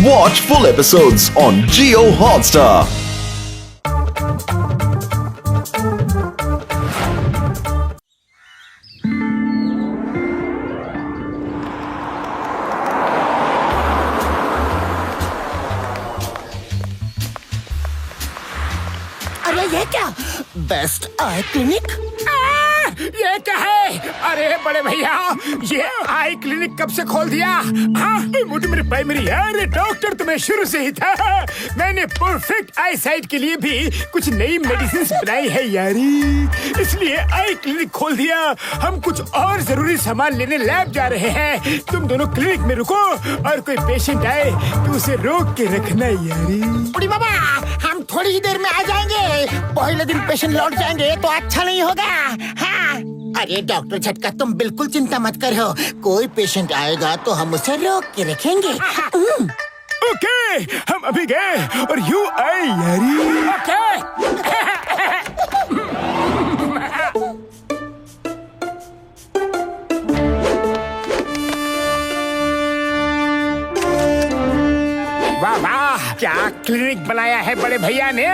Watch full episodes on Jio Hotstar. अरे ये क्या? Best I clinic? ये क्या है? अरे बड़े भैया, ये आई क्लिनिक कब से खोल दिया? हाँ, मुझे मेरे प्राइमरी है। अरे डॉक्टर तो मैं शुरू से ही था। मैंने परफेक्ट आई साइट के लिए भी कुछ नई मेडिसिन बनाई है यारी, इसलिए आई क्लिनिक खोल दिया। हम कुछ और जरूरी सामान लेने लैब जा रहे हैं। तुम दोनों क्लिनिक में रुको और कोई पेशेंट आए तो उसे रोक के रखना यारी। बुढ़ी बाबा, हम थोड़ी ही देर में आ जाएंगे। पहले दिन पेशेंट लौट जाएंगे तो अच्छा नहीं होगा। हाँ। अरे डॉक्टर झटका, तुम बिल्कुल चिंता मत करो। कोई पेशेंट आएगा तो हम उसे रोक के रखेंगे। ओके, हम अभी गए और यू आई यारी। ओके। वाह वाह, क्या क्लिनिक बनाया है बड़े भैया ने।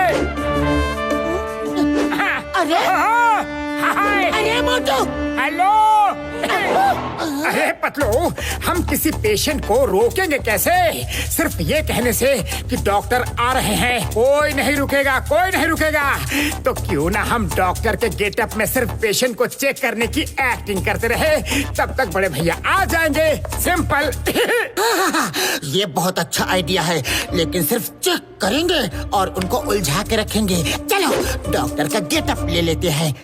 अरे अरे मोटू, हेलो। अरे पतलू, हम किसी पेशेंट को रोकेंगे कैसे? सिर्फ ये कहने से कि डॉक्टर आ रहे हैं, कोई नहीं रुकेगा, कोई नहीं रुकेगा। तो क्यों ना हम डॉक्टर के गेटअप में सिर्फ पेशेंट को चेक करने की एक्टिंग करते रहे, तब तक बड़े भैया आ जाएंगे। सिंपल। ये बहुत अच्छा आइडिया है, लेकिन सिर्फ चेक करेंगे और उनको उलझा के रखेंगे। चलो डॉक्टर का गेटअप ले लेते हैं।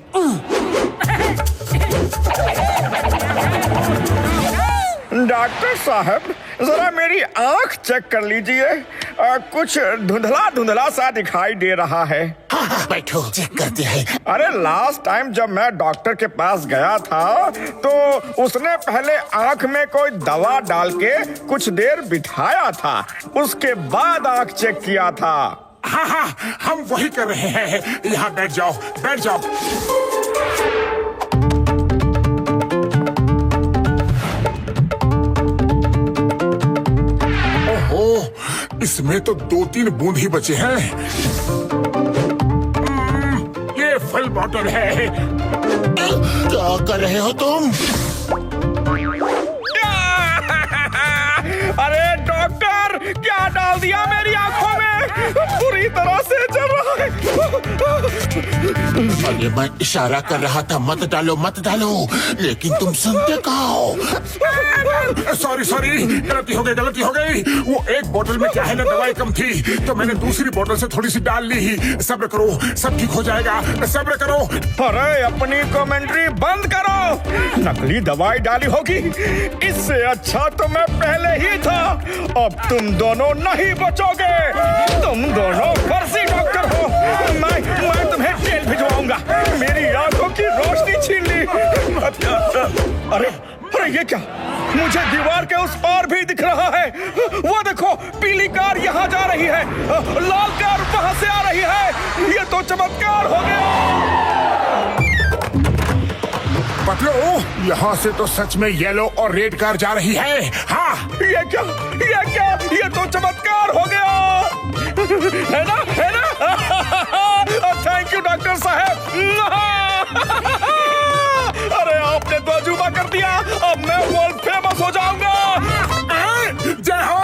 डॉक्टर साहब, जरा मेरी आंख चेक कर लीजिए। कुछ धुंधला धुंधला सा दिखाई दे रहा है। हाँ, बैठो, चेक करते हैं। अरे लास्ट टाइम जब मैं डॉक्टर के पास गया था तो उसने पहले आंख में कोई दवा डाल के कुछ देर बिठाया था, उसके बाद आंख चेक किया था। हाँ हाँ, हम वही कर रहे हैं। यहाँ बैठ जाओ, बैठ जाओ। इसमें तो 2-3 बूंद ही बचे हैं। ये फुल बॉटल है। क्या कर रहे हो तुम? अरे डॉक्टर, क्या डाल दिया मेरी आंखों में? पूरी तरह से जल रहा है। अरे मैं इशारा कर रहा था मत डालो मत डालो, लेकिन तुम सुनते कहाँ हो? सॉरी, गलती हो गई। वो एक बोतल में क्या है ना, दवाई कम थी तो मैंने दूसरी बोतल से थोड़ी सी डाल ली। सब्र करो, सब ठीक हो जाएगा, सब्र करो। अरे अपनी कमेंट्री बंद करो। नकली दवाई डाली होगी, इससे अच्छा तो मैं पहले ही था। अब तुम दोनों नहीं बचोगे। तुम दोनों फर्जी डॉक्टर हो। मैं तुम्हें जेल भिजवाऊंगा। मेरी आंखों की रोशनी छीन ली। अरे ये क्या? मुझे दीवार के उस पार भी दिख रहा है। वो देखो, पीली कार यहाँ जा रही है, लाल कार वहां से आ रही है। ये तो चमत्कार हो गया। पतलू, यहाँ से तो सच में येलो और रेड कार जा रही है। हाँ, ये क्या? ये तो चमत्कार हो गया। है ना? थैंक यू डॉक्टर साहब। अरे आपने तो अजूबा कर दिया। अब मैं वर्ल्ड फेमस हो जाऊंगा। जय हो।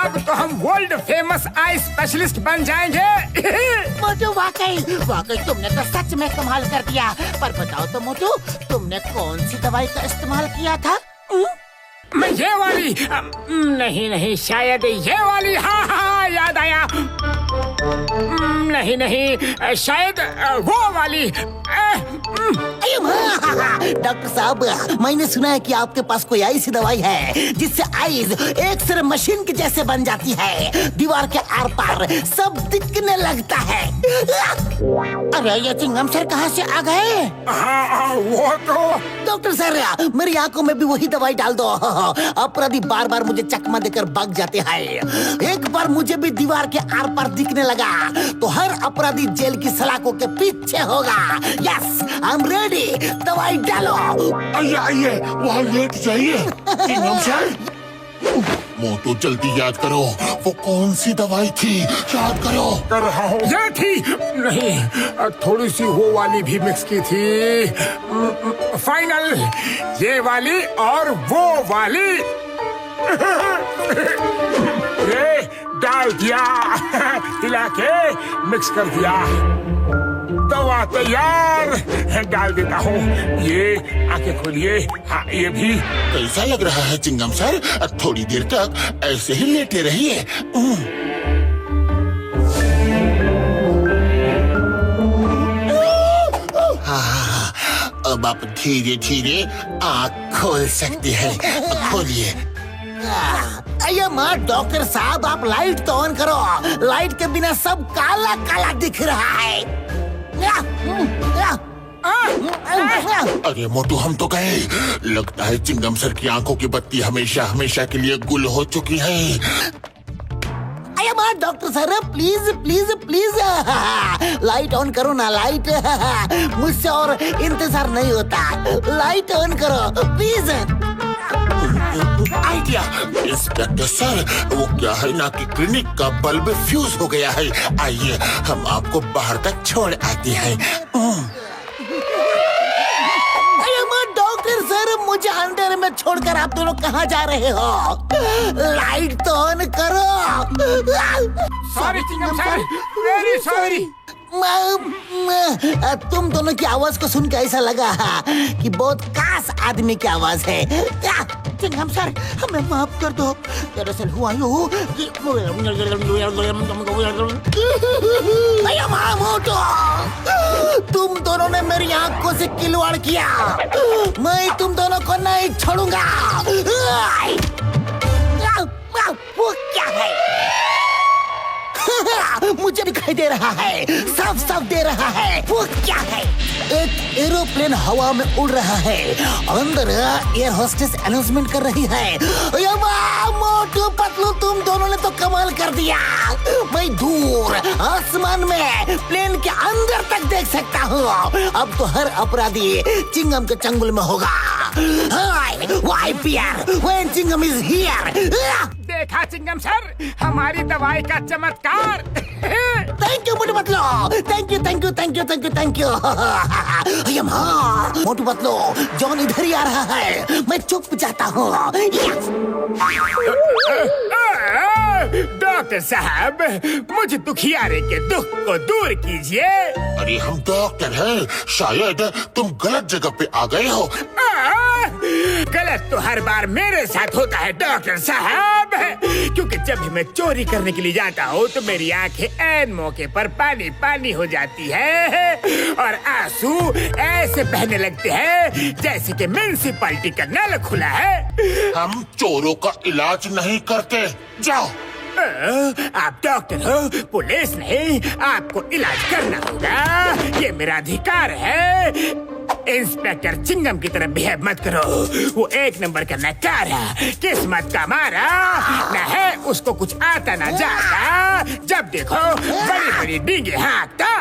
अब तो हम वर्ल्ड फेमस आई स्पेशलिस्ट बन जाएंगे। मोटू, वाकई तुमने तो सच में कमाल कर दिया। पर बताओ तो मोटू, तुमने कौन सी दवाई का इस्तेमाल किया था? मैं ये वाली, नहीं, शायद ये वाली। हाँ, याद आया। नहीं, शायद वो वाली। डॉक्टर साहब, मैंने सुना है कि आपके पास कोई ऐसी दवाई है जिससे आईज एक सिर्फ मशीन के जैसे बन जाती है, दीवार के आर पार सब दिखने लगता है। अरे ये चिंगम सर कहाँ से आ गए? वो तो डॉक्टर सर, मेरी आंखों में भी वही दवाई डाल दो। अपराधी बार बार मुझे चकमा देकर भाग जाते हैं। एक बार मुझे भी दीवार के आर पार दिखने लगा तो हर अपराधी जेल की सलाखों के पीछे होगा। Yes, I am ready. दवाई डालो। आइए, वहाँ लेट जाइए। मोटू जल्दी याद करो, वो कौन सी दवाई थी, याद करो। कर रहा हूँ। ये थी नहीं, थोड़ी सी वो वाली भी मिक्स की थी। फाइनल ये वाली और वो वाली। ये डाल दिया, हिला के मिक्स कर दिया, दवा तैयार। डाल देता हूँ। ये आंखें खोलिए। हाँ, ये भी। कैसा लग रहा है चिंगम सर? थोड़ी देर तक ऐसे ही लेटे रहिए। अब आप धीरे धीरे आँख खोल सकते हैं, खोलिए। अरे माँ डॉक्टर साहब, आप लाइट तो ऑन करो। लाइट के बिना सब काला काला दिख रहा है। अरे मोटू, हम तो गए। लगता है चिंगम सर की आंखों की बत्ती हमेशा हमेशा के लिए गुल हो चुकी है। अरे माँ डॉक्टर साहब, please please please light on करो ना, लाइट। मुझसे और इंतजार नहीं होता। लाइट ऑन करो प्लीज। आइडिया। इंस्पेक्टर सर, वो क्या है ना कि क्लिनिक का बल्ब फ्यूज हो गया है। आइए हम आपको बाहर तक छोड़ आते हैं। डॉक्टर सर, मुझे अंधेरे में छोड़कर आप दोनों कहाँ जा रहे हो? लाइट तो ऑन करो। Sorry Chingam sir, very sorry. तुम दोनों की आवाज को सुन के ऐसा लगा कि बहुत खास आदमी की आवाज है। चिंगम सर, हमें माफ कर दो। दरअसल हुआ यूं कि मोटू, तुम दोनों ने मेरी आंखों से खिलवाड़ किया। मैं तुम दोनों को नहीं छोड़ूंगा। वो क्या है? मुझे दिखाई दे रहा है, साफ साफ दे रहा है। वो क्या है? एक एरोप्लेन हवा में उड़ रहा है। अंदर एयर होस्टेस अनाउंसमेंट कर रही है। मोटू पतलू, तुम दोनों ने तो कमाल कर दिया। मैं दूर आसमान में प्लेन के अंदर तक देख सकता हूँ। अब तो हर अपराधी चिंगम के चंगुल में होगा। Why Pierre? When Chingam is here? देखा चिंगम सर, हमारी दवाई का चमत्कार। Thank you Motu Patlu, thank you thank you thank you thank you thank you. Motu Patlu, John इधर ही आ रहा है। मैं चुप जाता हूँ। डॉक्टर साहब, मुझे दुखियारे के दुख को दूर कीजिए। अरे हम डॉक्टर हैं, शायद तुम गलत जगह पे आ गए हो। गलत तो हर बार मेरे साथ होता है डॉक्टर साहब, क्योंकि जब भी मैं चोरी करने के लिए जाता हूँ तो मेरी आंखें ऐन मौके पर पानी पानी हो जाती है और आंसू ऐसे बहने लगते हैं जैसे कि म्युनिसिपैलिटी का नल खुला है। हम चोरों का इलाज नहीं करते, जाओ। आप डॉक्टर हो, पुलिस नहीं। आपको इलाज करना होगा, ये मेरा अधिकार है। इंस्पेक्टर चिंगम की तरह बिहेव मत करो। वो एक नंबर का नकारा, किस्मत का मारा न है, उसको कुछ आता न जाता। जब देखो बड़ी बड़ी डींगे हाँकता।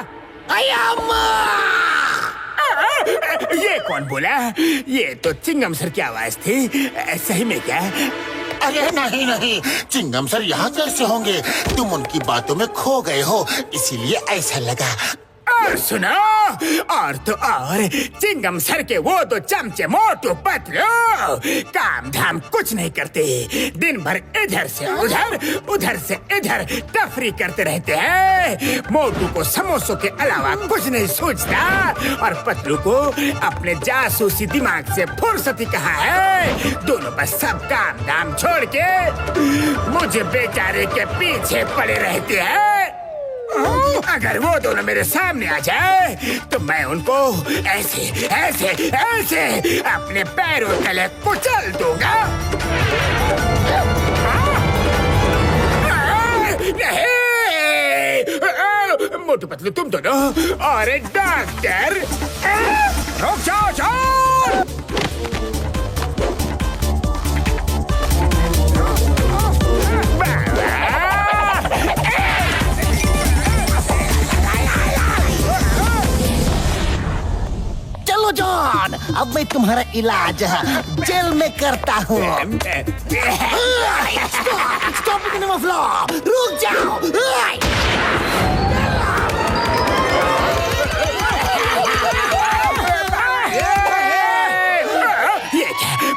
ये कौन बोला? ये तो चिंगम सर की आवाज थी। सही में क्या? अरे नहीं नहीं, चिंगम सर यहाँ कैसे होंगे? तुम उनकी बातों में खो गए हो, इसीलिए ऐसा लगा। और सुनो, और तो और चिंगम सर के वो दो चमचे मोटू पतलू काम धाम कुछ नहीं करते। दिन भर इधर से उधर, उधर से इधर तफरी करते रहते हैं। मोटू को समोसों के अलावा कुछ नहीं सूझता और पतलू को अपने जासूसी दिमाग से फुर्सत ही कहाँ है। दोनों बस सब काम धाम छोड़ के मुझे बेचारे के पीछे पड़े रहते हैं। अगर वो दोनों मेरे सामने आ जाए तो मैं उनको ऐसे ऐसे ऐसे अपने पैरों तले कुचल दूंगा। नहीं, मोटू पतलू तुम दोनों और एक डॉक्टर, रुक जाओ जाओ। जॉन, अब मैं तुम्हारा इलाज जेल में करता हूँ। स्टॉप इन द फ्लो, रुक जाओ।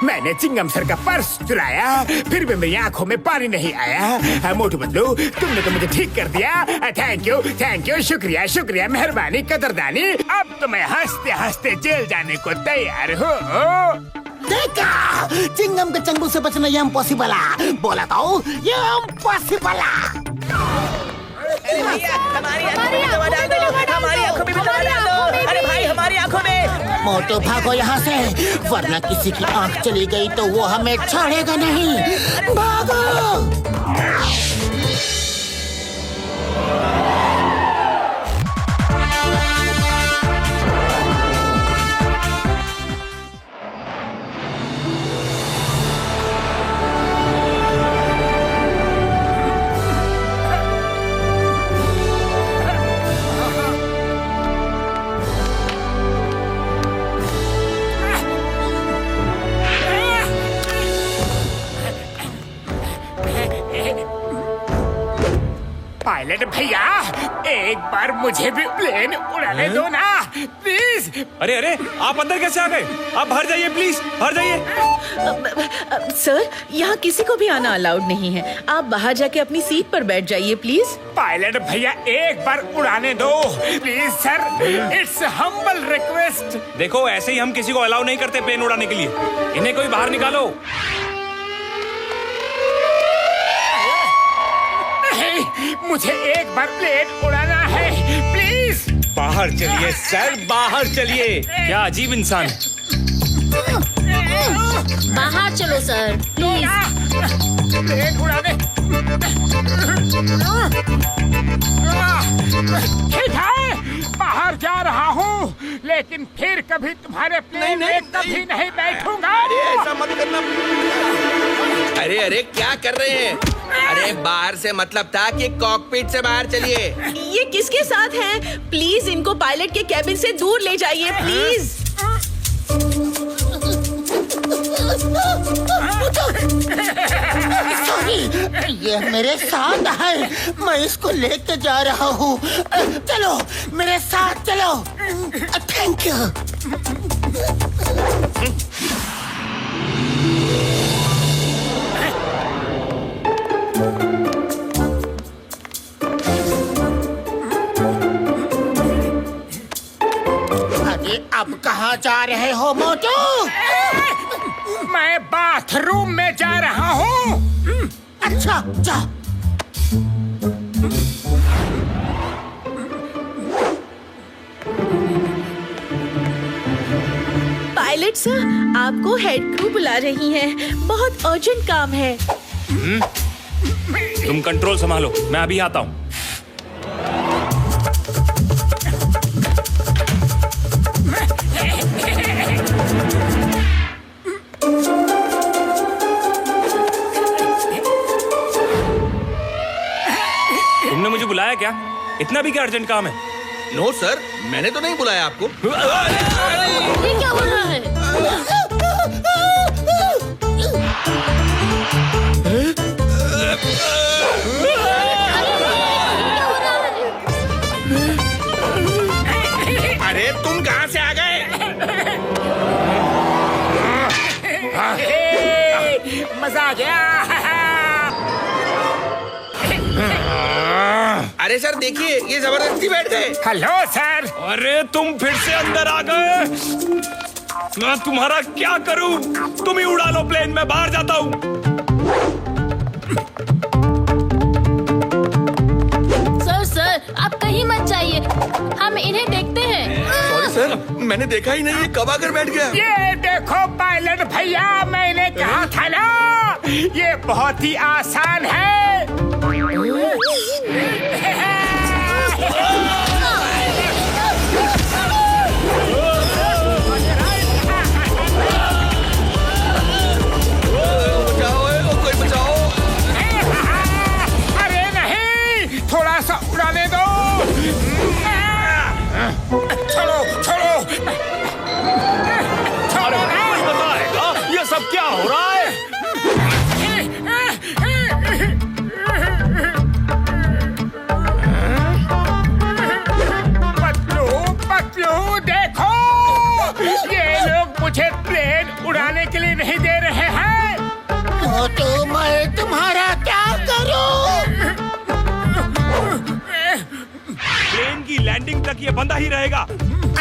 मैंने चिंगम सर का पर्स चुराया, फिर भी मेरी आंखों में पानी नहीं आया। मोटू बदलू, तुमने तो मुझे ठीक कर दिया। थैंक यू, शुक्रिया शुक्रिया, मेहरबानी, कदरदानी। अब तो मैं हंसते हंसते जेल जाने को तैयार हूँ। देखा, चिंगम के चंगुल से बचना ये इम्पॉसिबल है। बोला तो ये इम्पॉसिबल है। अरे भाई, हमारी आंखों में। मोटू भागो यहाँ से, वरना किसी की आंख चली गई तो वो हमें छोड़ेगा नहीं। भागो। पायलट भैया, एक बार मुझे भी प्लेन उड़ाने दो ना, प्लीज। अरे अरे, आप अंदर कैसे आ गए? आप बाहर जाइए प्लीज, बाहर जाइए। सर, यहाँ किसी को भी आना अलाउड नहीं है। आप बाहर जाके अपनी सीट पर बैठ जाइए प्लीज। पायलट भैया, एक बार उड़ाने दो please sir, it's humble request. देखो, ऐसे ही हम किसी को अलाउ नहीं करते प्लेन उड़ाने के लिए। इन्हें कोई बाहर निकालो। मुझे एक बार प्लेन उड़ाना है, प्लीज। बाहर चलिए सर, बाहर चलिए। क्या अजीब इंसान। बाहर चलो सर, प्लीज। प्लेन उड़ाने। ठीक है, बाहर जा रहा हूँ, लेकिन फिर कभी तुम्हारे प्लेन में कभी नहीं बैठूंगा। ऐसा मत करना। अरे अरे, क्या कर रहे हैं? अरे बाहर से मतलब था कि कॉकपिट से बाहर चलिए। ये किसके साथ हैं? प्लीज इनको पायलट के कैबिन से दूर ले जाइए प्लीज। सॉरी, ये मेरे साथ है, मैं इसको लेके जा रहा हूँ। चलो मेरे साथ चलो। Thank you. अरे अब कहाँ जा रहे हो मोटू? मैं बाथरूम में जा रहा हूँ। अच्छा जा। पायलट सर, आपको हेड क्रू बुला रही है, बहुत अर्जेंट काम है। तुम कंट्रोल संभालो, मैं अभी आता हूँ। तुमने मुझे बुलाया क्या? इतना भी क्या अर्जेंट काम है? नो सर, मैंने तो नहीं बुलाया आपको। ये क्या हो रहा है? अरे तुम कहाँ से आ गए? मजा आ गया। अरे सर देखिए, ये जबरदस्ती बैठ गए। Hello sir. अरे तुम फिर से अंदर आ गए। मैं तुम्हारा क्या करूं? तुम ही उड़ा लो प्लेन, मैं बाहर जाता हूं। सर, आप कहीं मत जाइए, हम इन्हें देखते हैं। सॉरी सर, मैंने देखा ही नहीं, ये कब आकर बैठ गया। ये देखो पायलट भैया, मैंने कहा था ना, ये बहुत ही आसान है। कोई बचाओ। अरे नहीं, थोड़ा सा उड़ाने दो। छोड़ो छोड़ो छोड़ो। मोटू, मैं तुम्हारा क्या करूं? प्लेन की लैंडिंग तक ये बंधा ही रहेगा।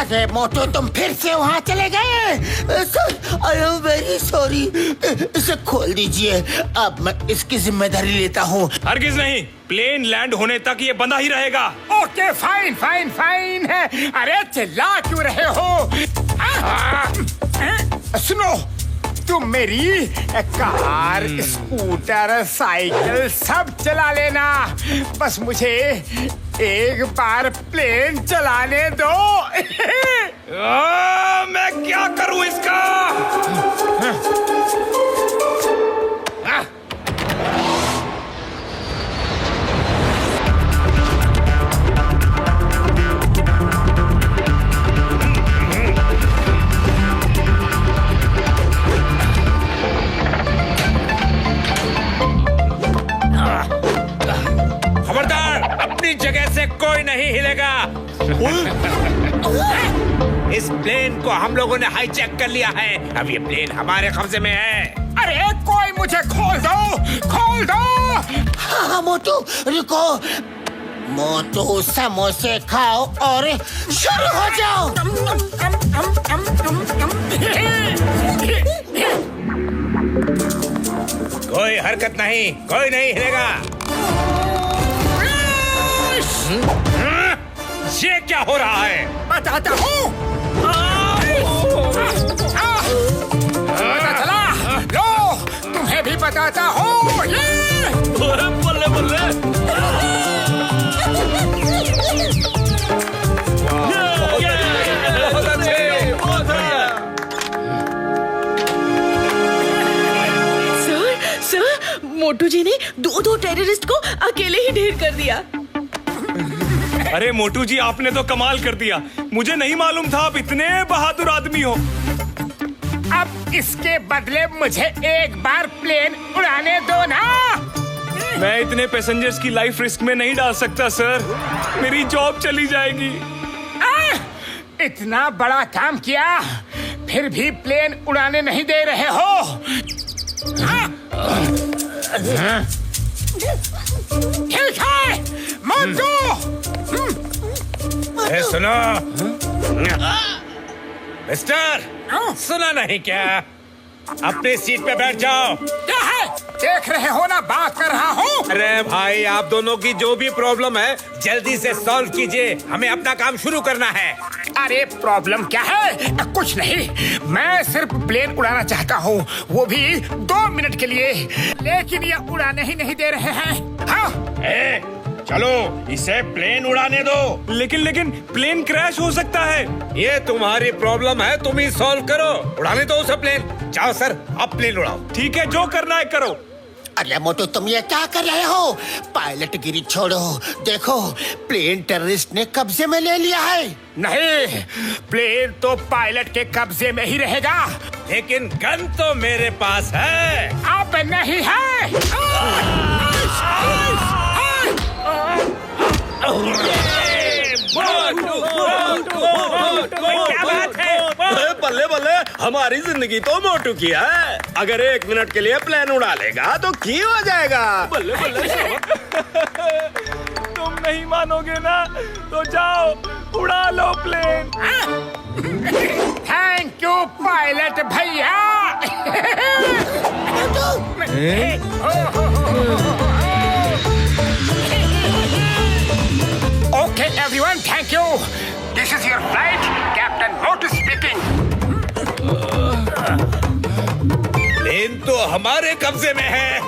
अरे मोटू, तुम फिर से वहाँ चले गए? Sir, I am very sorry. इसे खोल दीजिए। अब मैं इसकी जिम्मेदारी लेता हूँ। हरगिज नहीं, प्लेन लैंड होने तक ये बंधा ही रहेगा। ओके फाइन फाइन फाइन है। अरे चिल्ला क्यों रहे हो? सुनो, तुम मेरी कार, स्कूटर, साइकिल सब चला लेना, बस मुझे एक बार प्लेन चलाने दो। मैं क्या करूं इसका? खबरदार, अपनी जगह से कोई नहीं हिलेगा। इस प्लेन को हम लोगों ने हाईजैक कर लिया है। अब ये प्लेन हमारे कब्जे में है। अरे कोई मुझे खोल दो, खोल दो। हाँ मोटू, रुको। मोटू, समोसे खाओ और शुरू हो जाओ। कोई हरकत नहीं, कोई नहीं हिलेगा। ये क्या हो रहा है? बताता हूँ। पता चला? लो, तुम्हें भी बताता हूँ। बल्ले बल्ले। सर, मोटू जी ने दो टेररिस्ट को अकेले ही ढेर कर दिया। अरे मोटू जी, आपने तो कमाल कर दिया। मुझे नहीं मालूम था आप इतने बहादुर आदमी हो। अब इसके बदले मुझे एक बार प्लेन उड़ाने दो ना। मैं इतने पैसेंजर्स की लाइफ रिस्क में नहीं डाल सकता सर, मेरी जॉब चली जाएगी। इतना बड़ा काम किया, फिर भी प्लेन उड़ाने नहीं दे रहे हो? ठीक है, मोटू। सुनो मिस्टर, सुना नहीं क्या? अपनी सीट पे बैठ जाओ। क्या है? देख रहे हो ना, बात कर रहा हूँ। अरे भाई, आप दोनों की जो भी प्रॉब्लम है जल्दी से सॉल्व कीजिए, हमें अपना काम शुरू करना है। अरे प्रॉब्लम क्या है? कुछ नहीं, मैं सिर्फ प्लेन उड़ाना चाहता हूँ, वो भी 2 मिनट के लिए, लेकिन ये उड़ाने ही नहीं दे रहे हैं। हाँ? चलो इसे प्लेन उड़ाने दो। लेकिन प्लेन क्रैश हो सकता है। ये तुम्हारी प्रॉब्लम है, तुम ही सॉल्व करो। उड़ाने दो उसे प्लेन। जाओ सर, अब प्लेन उड़ाओ। ठीक है, जो करना है करो। अरे मोटू, तुम ये क्या कर रहे हो? पायलट गिरी छोड़ो। देखो, प्लेन टेररिस्ट ने कब्जे में ले लिया है। नहीं, प्लेन तो पायलट के कब्जे में ही रहेगा। लेकिन गन तो मेरे पास है। अब नहीं है। क्या बात है? बल्ले बल्ले, हमारी जिंदगी तो मोटू की है। अगर 1 मिनट के लिए प्लेन उड़ा लेगा तो की हो जाएगा। बल्ले बल्ले। तुम नहीं मानोगे ना, तो जाओ उड़ा लो प्लेन। थैंक यू पायलट भैया। Okay everyone, thank you. This is your flight, captain Motu speaking. Plane तो हमारे कब्जे में है।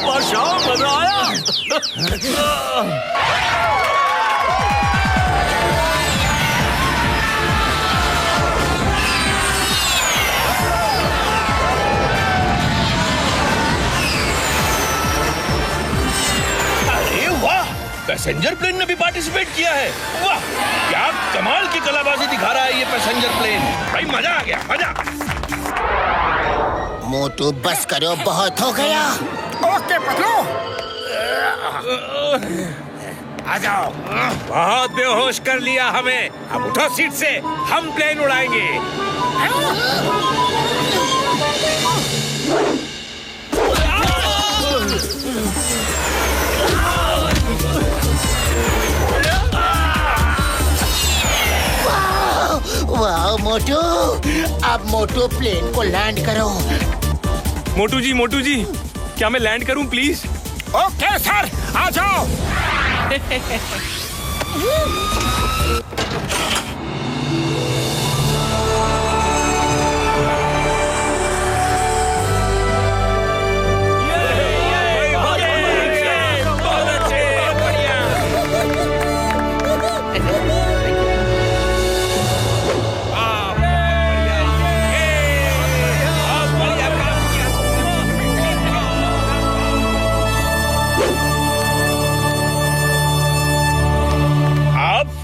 बादशाह, मजा आया। पैसेंजर प्लेन ने भी पार्टिसिपेट किया है। वाह, क्या कमाल की कलाबाजी दिखा रहा है ये पैसेंजर प्लेन। भाई मजा आ गया, मजा। मोटू बस करो, बहुत हो गया। ओके पतलू। आ जाओ। बहुत बेहोश कर लिया हमें। अब उठो सीट से, हम प्लेन उड़ाएंगे। वाह मोटू, अब मोटू प्लेन को लैंड करो। मोटू जी, क्या मैं लैंड करूं प्लीज? ओके सर, आ जाओ।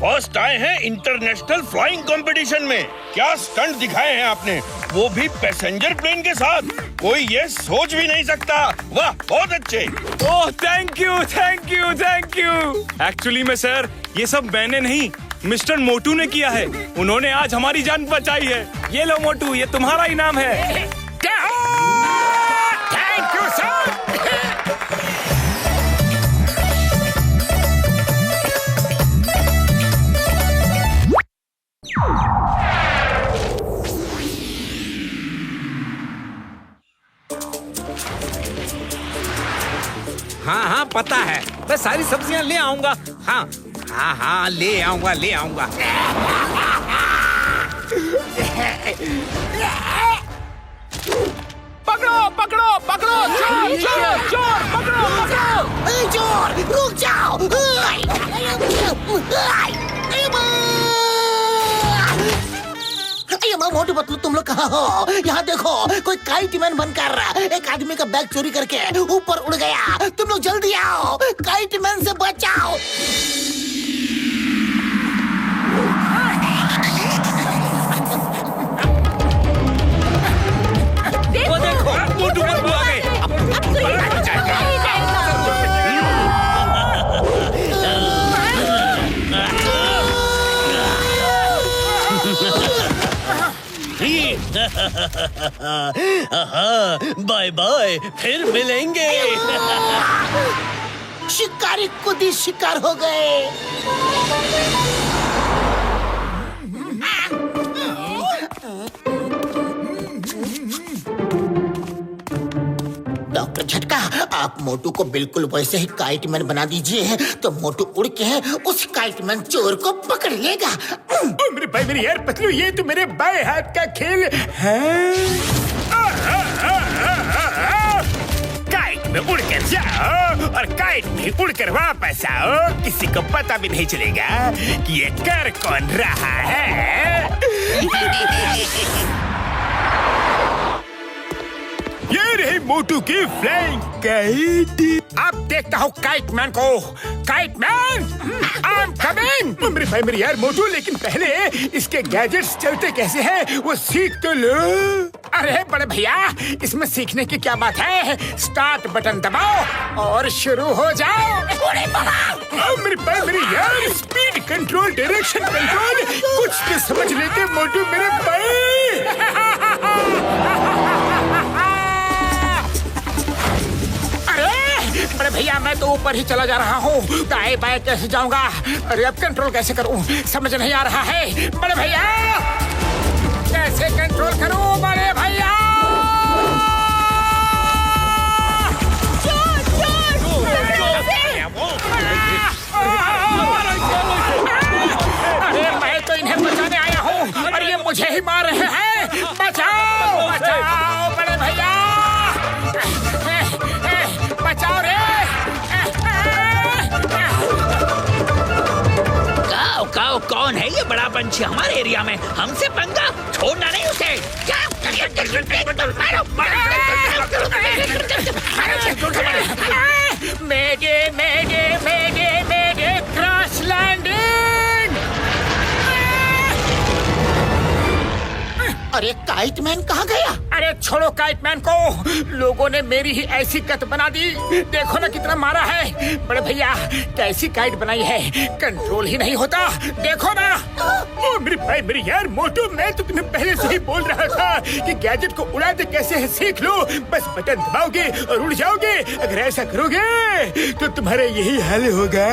फर्स्ट आए हैं इंटरनेशनल फ्लाइंग कंपटीशन में। क्या स्टंट दिखाए हैं आपने, वो भी पैसेंजर प्लेन के साथ। कोई ये सोच भी नहीं सकता। वाह, बहुत अच्छे। Oh thank you. एक्चुअली में सर, ये सब मैंने नहीं, मिस्टर मोटू ने किया है। उन्होंने आज हमारी जान बचाई है। ये लो मोटू, ये तुम्हारा इनाम है। Thank you sir. हाँ पता है, मैं सारी सब्जियां ले आऊंगा। हाँ ले आऊंगा। पकड़ो, चोर, पकड़ो। चोर, रुक जाओ। मोटू पतलू, तुम लोग कहाँ हो? यहाँ देखो, कोई काइट मैन बनकर एक आदमी का बैग चोरी करके ऊपर उड़ गया। तुम लोग जल्दी आओ, काइट मैन से बचाओ। वो देखो, मोटू पतलू आ गए। बाय बाय, फिर मिलेंगे। शिकारी खुद ही शिकार हो गए। डॉक्टर झटका, आप मोटू को बिल्कुल वैसे ही काइट मैन बना दीजिए, तो मोटू उड़ के उस काइट मैन चोर को पकड़ लेगा। मेरे भाई, मेरी यार पतलू, ये तो मेरे बाएं हाथ का खेल है। काइट में उड़ कर जाओ और काइट में उड़ कर वापस आओ। किसी को पता भी नहीं चलेगा कि ये कर कौन रहा है। ये रही मोटू की फ्लाइंग काइट। अब देखता हूँ काइट मैन को। Kite man, I am coming. मेरे भाई, मेरी यार मोटू, लेकिन पहले इसके गैजेट्स चलते कैसे हैं वो सीख तो लो। अरे बड़े भैया, इसमें सीखने की क्या बात है? स्टार्ट बटन दबाओ और शुरू हो जाओ। मेरे भाई, मेरी यार, स्पीड कंट्रोल, डायरेक्शन कंट्रोल, कुछ तो समझ लेते मोटू मेरे भाई। बड़े भैया, मैं तो ऊपर ही चला जा रहा हूँ, दाएं बाएं कैसे जाऊंगा? अरे अब कंट्रोल कैसे करूँ, समझ नहीं आ रहा है। बड़े भैया, कैसे कंट्रोल करूँ बड़े भैया? अरे मैं तो इन्हें बचाने आया हूँ और ये मुझे ही मार रहे हैं। बचाओ, बचाओ बड़े भैया, बचाओ रे। काओ, कौन है ये बड़ा पंछी हमारे एरिया में? हमसे पंगा, छोड़ना नहीं उसे। मेडे, क्रॉस लैंडिंग। अरे काइट मैन कहाँ गया? अरे अरे छोड़ो काइटमैन को, लोगों ने मेरी ही ऐसी कत बना दी। देखो ना कितना मारा है। बड़े भैया कैसी काइट बनाई है, कंट्रोल ही नहीं होता। देखो ना। ओ मेरी भाई मेरी यार मोटू, मैं तो तुम्हें पहले से ही बोल रहा था कि गैजेट को उड़ाते कैसे है सीख लो। बस बटन दबाओगे और उड़ जाओगे। अगर ऐसा करोगे तो तुम्हारा यही हाल होगा।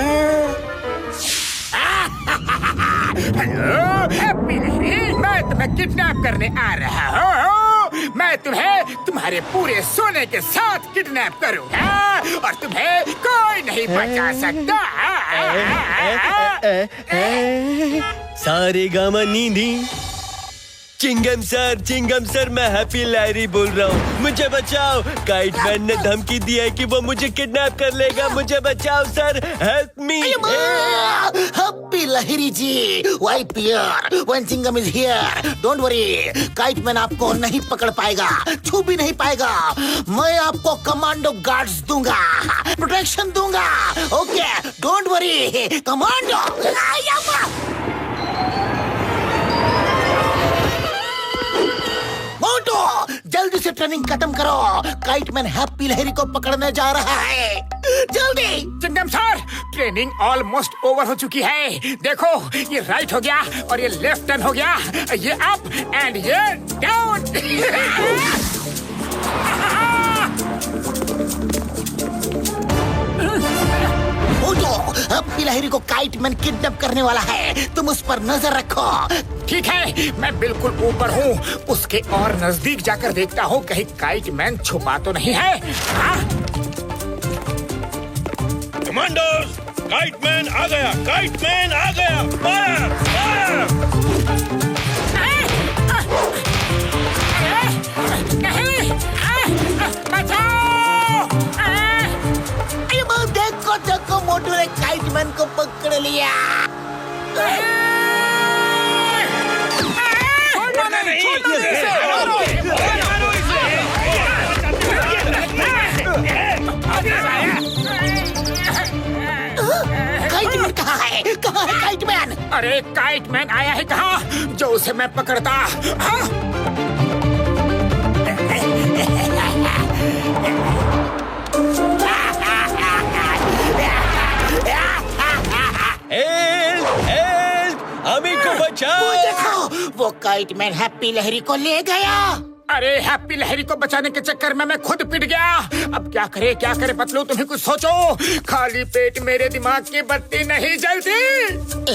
हेलो हैप्पी लहरी, मैं तुम्हें किडनैप करने आ रहा हूँ। मैं तुम्हें तुम्हारे पूरे सोने के साथ किडनैप करूँगा और तुम्हें कोई नहीं बचा सकता। सारे गामा नींदी। चिंगम सर, मैं हैप्पी लहरी बोल रहा हूँ। मुझे बचाओ, काइटमैन ने धमकी दी है कि वो मुझे किडनैप कर लेगा। मुझे बचाओ sir, help me. Happy Lahari ji, white pear, when Chingum is here, don't worry, Kiteman आपको नहीं पकड़ पाएगा, छू भी नहीं पाएगा। मैं आपको कमांडो गार्ड्स दूंगा, प्रोटेक्शन दूंगा। Okay, don't worry, commando. मोटो, जल्दी से ट्रेनिंग खत्म करो, काइटमैन हैप्पी लहरी को पकड़ने जा रहा है। जल्दी। Chingam sir, training almost over हो चुकी है। देखो ये राइट हो गया और ये लेफ्ट टर्न हो गया, ये अप एंड ये डाउन। हैप्पी लहरी को काइटमैन किडनैप करने वाला है, तुम उस पर नजर रखो। ठीक है, मैं बिल्कुल ऊपर हूँ। उसके और नजदीक जाकर देखता हूँ कहीं काइटमैन छुपा तो नहीं है। कमांडोज, काइटमैन आ गया, काइटमैन आ गया। Fire, fire. देखो मोटू ने काइटमैन को पकड़ लिया। काइटमैन कहाँ है? कहाँ है काइटमैन? अरे काइटमैन आया है कहाँ जो उसे मैं पकड़ता? हमें को बचाओ। वो देखो, वो काइटमैन हैप्पी लहरी को ले गया। अरे हैप्पी लहरी को बचाने के चक्कर में मैं खुद पिट गया। अब क्या करे पतलू, तुम्हें कुछ सोचो। खाली पेट मेरे दिमाग की बत्ती नहीं जलती।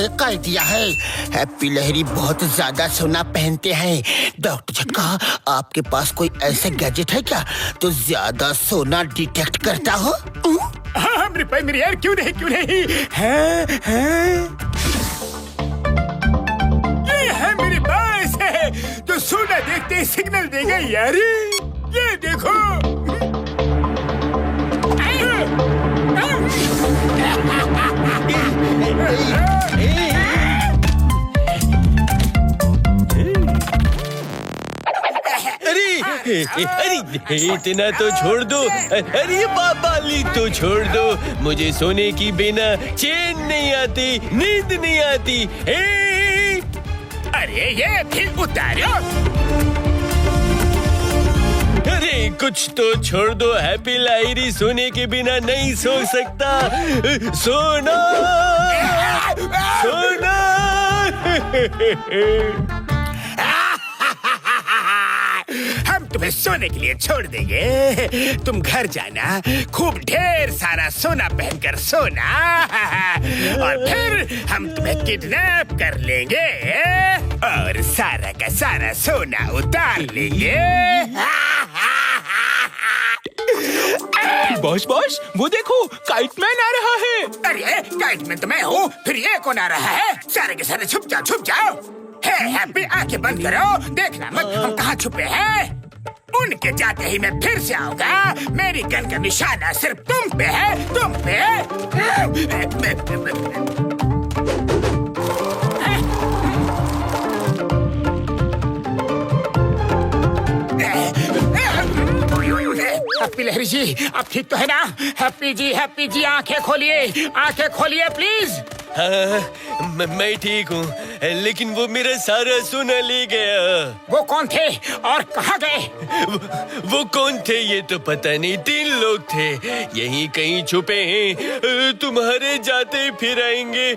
एक आइडिया है, हैप्पी लहरी बहुत ज्यादा सोना पहनते हैं। डॉक्टर झटका, आपके पास कोई ऐसा गैजेट है क्या तो ज्यादा सोना डिटेक्ट करता हो? हाँ मेरी यार, क्यों नहीं है। है मेरी बास है जो सोना देखते ही सिग्नल देगा यार। ये देखो। अरे इतना तो छोड़ दो। अरे बाबाली तो छोड़ दो। मुझे सोने की बिना चैन नहीं आती, नींद नहीं आती। अरे ये फिर उतारो। अरे कुछ तो छोड़ दो। हैप्पी लहरी सोने के बिना नहीं सो सकता। सोना सोना। हम तुम्हें सोने के लिए छोड़ देंगे। तुम घर जाना, खूब ढेर सारा सोना पहनकर सोना और फिर हम तुम्हें किडनैप कर लेंगे और सारा का सारा सोना उतार लेंगे। बॉस वो देखो, काइटमैन आ रहा है। अरे काइटमैन तो मैं हूँ, फिर ये कौन आ रहा है? सारे के सारे छुप जाओ। हे हैप्पी, आंखें बंद करो, देखना मत हम कहाँ छुपे हैं। उनके जाते ही मैं फिर से आऊंगा। मेरी गन का निशाना सिर्फ तुम पे है, तुम पे। हैप्पी लहरी जी, आप ठीक तो है ना? हैप्पी जी आंखें खोलिए प्लीज। हाँ, मैं ठीक हूँ। लेकिन वो मेरा सारा सोना ले गया। वो कौन थे और कहाँ गए? वो कौन थे ये तो पता नहीं। 3 लोग थे, यहीं कहीं छुपे हैं, तुम्हारे जाते फिर आएंगे।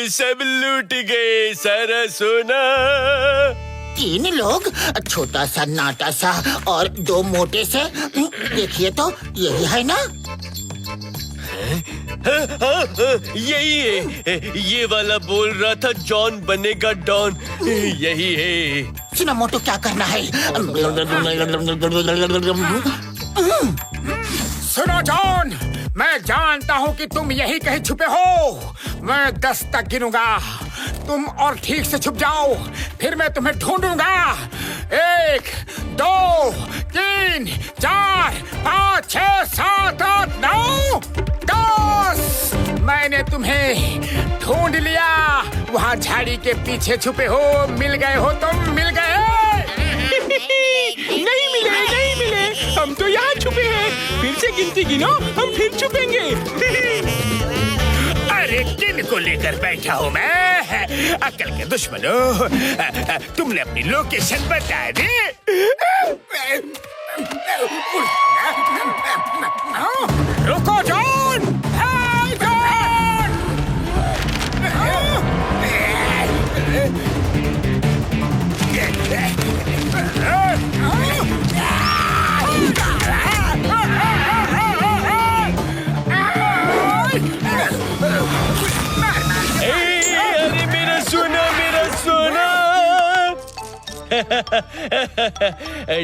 सब लूट गए सारा सोना। 3 लोग, छोटा सा, नाटा सा और 2 मोटे से। देखिए तो यही है ना? यही है। ये वाला बोल रहा था जॉन बनेगा डॉन। यही है। सुना मोटो, क्या करना है? सुनो जॉन, मैं जानता हूँ कि तुम यही कहीं छुपे हो। मैं 10 तक गिनूंगा, तुम और ठीक से छुप जाओ, फिर मैं तुम्हें ढूंढूंगा। 1, 2, 3, 4, 5, 6, 7, 8, 9, 10। मैंने तुम्हें ढूंढ लिया। वहाँ झाड़ी के पीछे छुपे हो। मिल गए हो तुम, मिल गए। नहीं मिले, नहीं मिले, हम तो यहाँ छुपे हैं। फिर से गिनती गिनो, हम फिर छुपेंगे। अरे किन को लेकर बैठा हूँ मैं? अकल के दुश्मनों, तुमने अपनी लोकेशन बता दी। रुको जॉन, अरे मेरा सोना, मेरा सोना।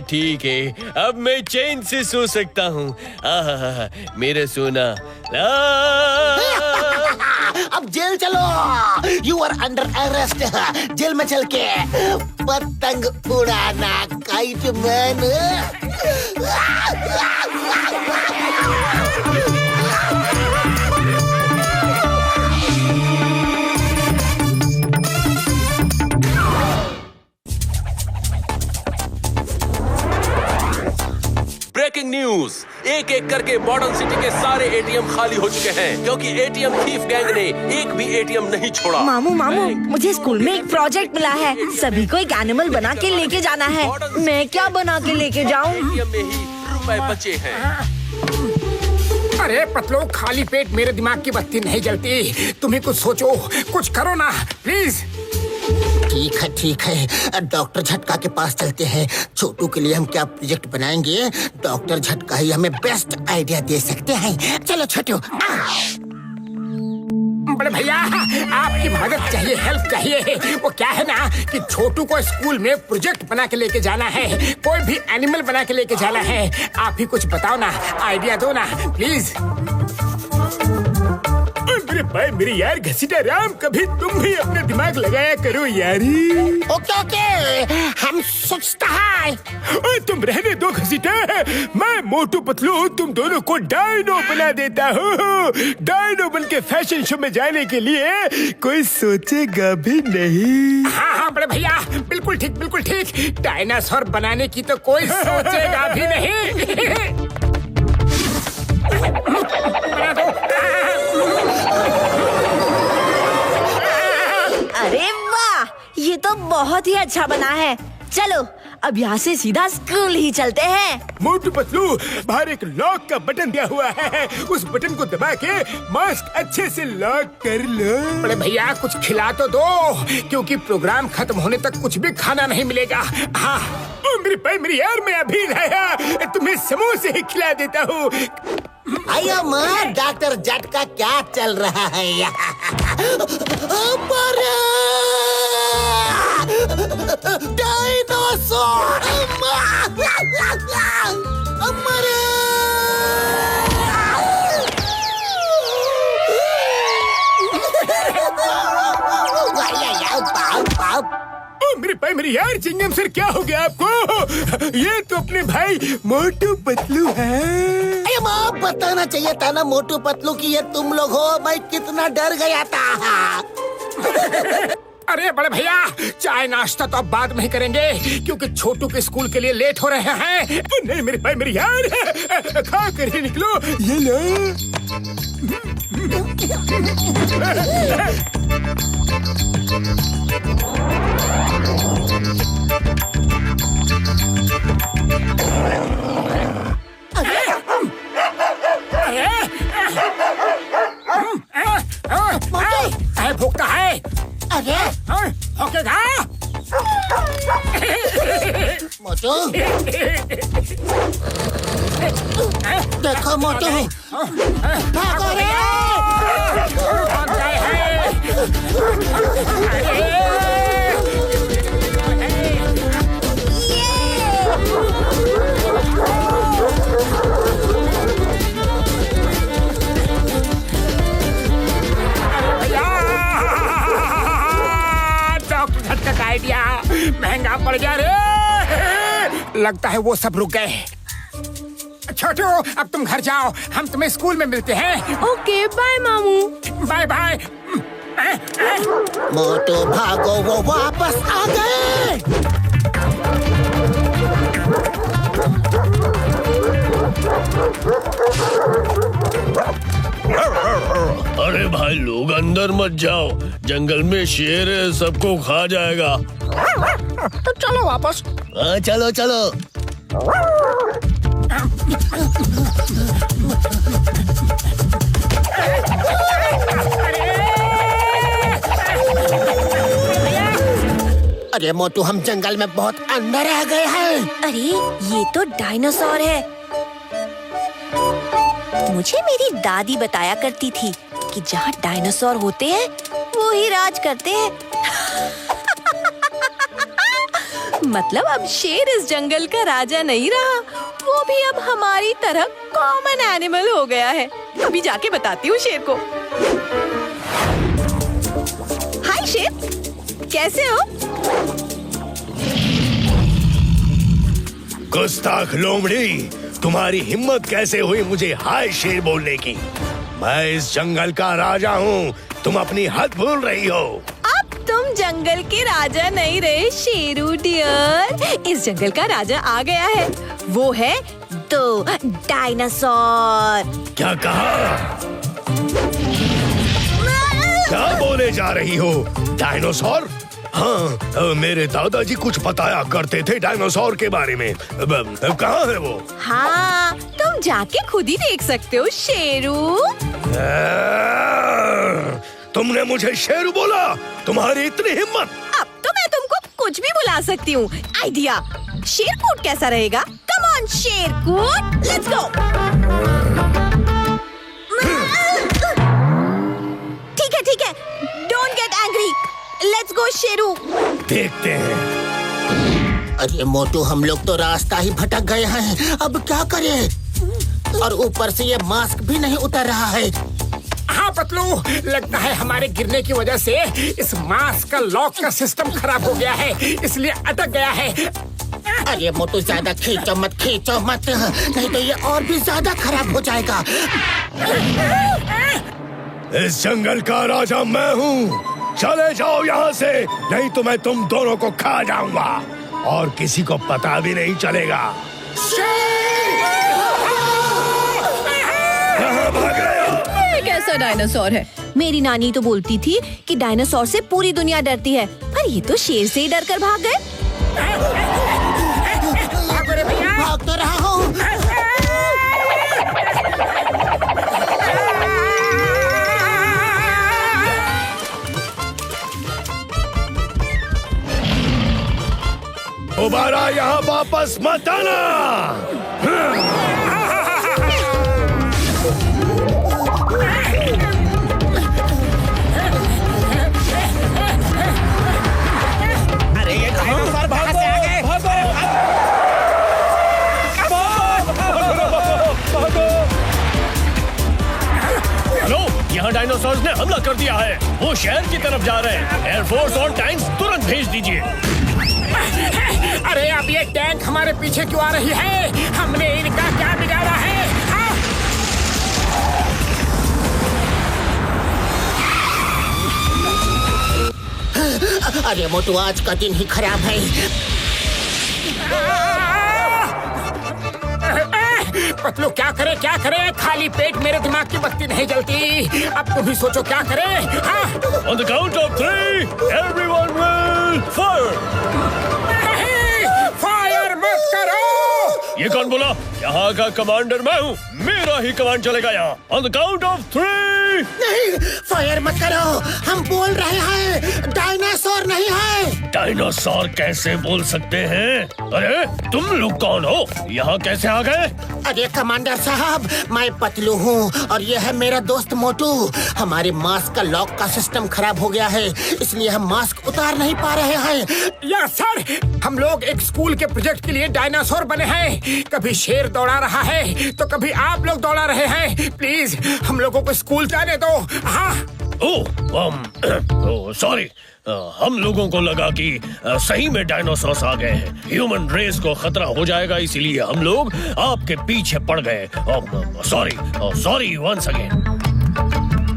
ठीक है, अब मैं चैन से सो सकता हूँ। मेरा सोना। अब जेल चलो। You are under arrest. Jail में चल के पतंग उड़ाना, काइट मैन। ब्रेकिंग न्यूज, एक एक करके मॉडर्न सिटी के सारे एटीएम खाली हो चुके हैं क्योंकि एटीएम थीफ गैंग ने एक भी एटीएम नहीं छोड़ा। मामू, मुझे स्कूल में एक प्रोजेक्ट मिला है। सभी को एक एनिमल बना के लेके जाना है। मैं क्या बना के लेके जाऊँ? एटीएम में ही रुपए बचे हैं। अरे पतलो, खाली पेट मेरे दिमाग की बत्ती नहीं जलती। तुम्हें कुछ सोचो, कुछ करो ना प्लीज। ठीक है, डॉक्टर झटका के पास चलते हैं। छोटू के लिए हम क्या प्रोजेक्ट बनाएंगे? डॉक्टर झटका ही हमें बेस्ट आइडिया दे सकते हैं। चलो छोटू। बड़े भैया, आपकी मदद चाहिए, हेल्प चाहिए। वो क्या है ना कि छोटू को स्कूल में प्रोजेक्ट बना के लेके जाना है, कोई भी एनिमल बना के लेके जाना है। आप ही कुछ बताओ ना, आइडिया दो ना प्लीज। मेरे भाई, मेरी यार घसीटा राम, कभी तुम भी अपना दिमाग लगाया करो यारी। ओके, हम सोचता है। तुम रहने दो घसीटा, मैं मोटू पतलू तुम दोनों को डायनो बना देता हूँ। डायनो बन के फैशन शो में जाने के लिए कोई सोचेगा भी नहीं। हाँ बड़े भैया, बिल्कुल ठीक, बिल्कुल ठीक। डायनासोर बनाने की तो कोई सोचेगा भी नहीं। बना दो। अरे वाह, ये तो बहुत ही अच्छा बना है। चलो अब यहाँ से सीधा स्कूल ही चलते हैं। मोटू पतलू, बाहर एक लॉक का बटन दिया हुआ है, उस बटन को दबा के मास्क अच्छे से लॉक कर लो। बड़े भैया, कुछ खिला तो दो, क्योंकि प्रोग्राम खत्म होने तक कुछ भी खाना नहीं मिलेगा। हाँ मेरे भाई, मेरी यार, मैं अभी लाया, तुम्हें समोसे ही खिला देता हूँ। आया माँ, डॉक्टर झटका क्या चल रहा है यहाँ? डायनासोर! मेरे भाई, मेरी यार, चिंगम सर, क्या हो गया आपको? ये तो अपने भाई मोटू पतलू है। माँ, बताना चाहिए था ना मोटू पतलू की ये तुम लोग हो। मैं कितना डर गया था। अरे बड़े भैया, चाय नाश्ता तो अब बाद में ही करेंगे, क्योंकि छोटू के स्कूल के लिए लेट हो रहे हैं। नहीं मेरे भाई, मेरी यार, खा कर ही निकलो। ये लो। है भोगता है। अरे भोगेगा। मोटू देखो मोटू भागो रे। डॉक्टर का आइडिया महंगा पड़ गया रे। लगता है वो सब रुक गए। छोटू अब तुम घर जाओ, हम तुम्हें स्कूल में मिलते हैं। ओके बाय मामू। Bye bye. मोटू भागो, वो वापस आ गए। अरे भाई लोग अंदर मत जाओ, जंगल में शेर है, सबको खा जाएगा। तो चलो वापस। चलो चलो। अरे मोटू हम जंगल में बहुत अंदर आ गए हैं। अरे ये तो डायनासोर है। मुझे मेरी दादी बताया करती थी कि जहाँ डायनासोर होते हैं वो ही राज करते हैं। मतलब अब शेर इस जंगल का राजा नहीं रहा, वो भी अब हमारी तरह कॉमन एनिमल हो गया है। अभी जाके बताती हूँ शेर को। हाय शेर, कैसे हो? गुस्ताख लोमड़ी, तुम्हारी हिम्मत कैसे हुई मुझे हाय शेर बोलने की? मैं इस जंगल का राजा हूँ, तुम अपनी हद भूल रही हो। अब तुम जंगल के राजा नहीं रहे शेरू डियर, इस जंगल का राजा आ गया है। वो है दो डायनासोर। क्या कहा? क्या बोले जा रही हो? डायनासोर? हाँ, मेरे दादाजी कुछ बताया करते थे डायनासोर के बारे में। कहाँ है वो? हाँ, तुम जाके खुद ही देख सकते हो शेरू। तुमने मुझे शेरू बोला? तुम्हारी इतनी हिम्मत? अब तो मैं तुमको कुछ भी बुला सकती हूँ। आइडिया, शेरकूट कैसा रहेगा? Come on Sherkut, let's go. ठीक है, don't get angry, let's go Sheru. देखते हैं। अरे मोटू हम लोग तो रास्ता ही भटक गए हैं, अब क्या करें? और ऊपर से ये मास्क भी नहीं उतर रहा है। हाँ पतलू, लगता है हमारे गिरने की वजह से इस मास्क का लॉक का सिस्टम खराब हो गया है, इसलिए अटक गया है। अरे मोटू ज्यादा खींचो मत, नहीं तो ये और भी ज्यादा खराब हो जाएगा। इस जंगल का राजा मैं हूँ, चले जाओ यहाँ से, नहीं तो मैं तुम दोनों को खा जाऊंगा और किसी को पता भी नहीं चलेगा। कहाँ भाग रहे हो? ये कैसा डायनासोर है? मेरी नानी तो बोलती थी कि डायनासोर से पूरी दुनिया डरती है, पर ये तो शेर से ही डर कर भाग गए। भाग तो रहा हूँ। दोबारा यहाँ वापस मत आना। अरे ये डायनासोर कहाँ से आ गए? हेलो, यहाँ डायनासोर ने हमला कर दिया है, वो शहर की तरफ जा रहे हैं। एयरफोर्स और टैंक्स तुरंत भेज दीजिए। अरे अब ये टैंक हमारे पीछे क्यों आ रही है? हमने इनका क्या बिगाड़ा है? अरे मोटू आज का दिन ही खराब है। पतलू क्या करे? खाली पेट मेरे दिमाग की बत्ती नहीं जलती। अब तुम ही सोचो क्या करे। On the count of 3, everyone will fire. Fire मत करो। ये कौन बोला? यहाँ का कमांडर मैं हूँ, मेरा ही कमांड चलेगा यहाँ। On the count of 3. नहीं, फायर मत करो। हम बोल रहे हैं डायनासोर नहीं है। डायनासोर कैसे बोल सकते हैं? अरे तुम लोग कौन हो? यहाँ कैसे आ गए? अरे कमांडर साहब, मैं पतलू हूँ और ये है मेरा दोस्त मोटू। हमारे मास्क का लॉक का सिस्टम खराब हो गया है, इसलिए हम मास्क उतार नहीं पा रहे हैं। यस सर, हम लोग एक स्कूल के प्रोजेक्ट के लिए डायनासोर बने हैं। कभी शेर दौड़ा रहा है तो कभी आप लोग दौड़ा रहे हैं। प्लीज हम लोगों को स्कूल जाने दो। हाँ। सॉरी, हम लोगों को लगा कि सही में डायनासोर आ गए हैं। ह्यूमन रेस को खतरा हो जाएगा, इसीलिए हम लोग आपके पीछे पड़ गए। Sorry once again.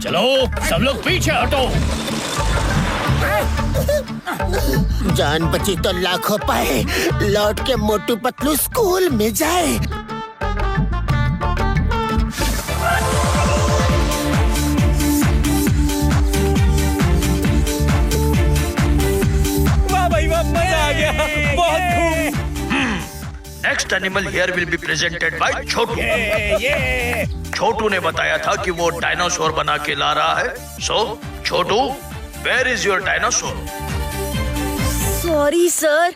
चलो सब लोग पीछे हटो। जान बची तो लाखों पाए। लौट के मोटू पतलू स्कूल में जाए। वाह भाई वाह, मजा आ गया। बहुत खूब। Next animal here will be presented by Chhotu. Chhotu ने बताया था कि वो डायनासोर बना के ला रहा है। So Chhotu, where is your dinosaur? Sorry sir,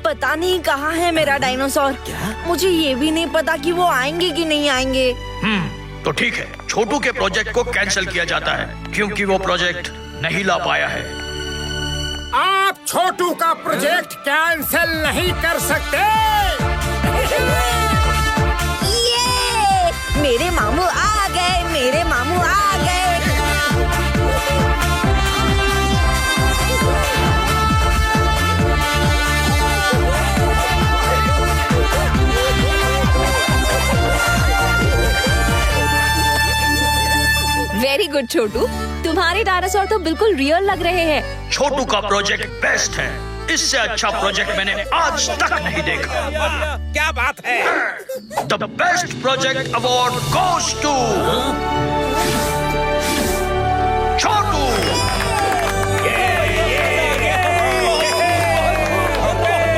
पता नहीं कहाँ है मेरा डायनासोर। मुझे ये भी नहीं पता कि वो आएंगे कि नहीं आएंगे। तो ठीक है, छोटू के प्रोजेक्ट को कैंसिल किया जाता है क्योंकि वो प्रोजेक्ट नहीं ला पाया है। आप छोटू का प्रोजेक्ट कैंसिल नहीं कर सकते। ये मेरे मामू आ गए, मेरे मामू आ गए। वेरी गुड छोटू, तुम्हारे डायनासोर तो बिल्कुल रियल लग रहे हैं। छोटू का प्रोजेक्ट बेस्ट है। इससे अच्छा प्रोजेक्ट मैंने आज तक नहीं देखा। क्या बात है? The best project award goes to Chhotu.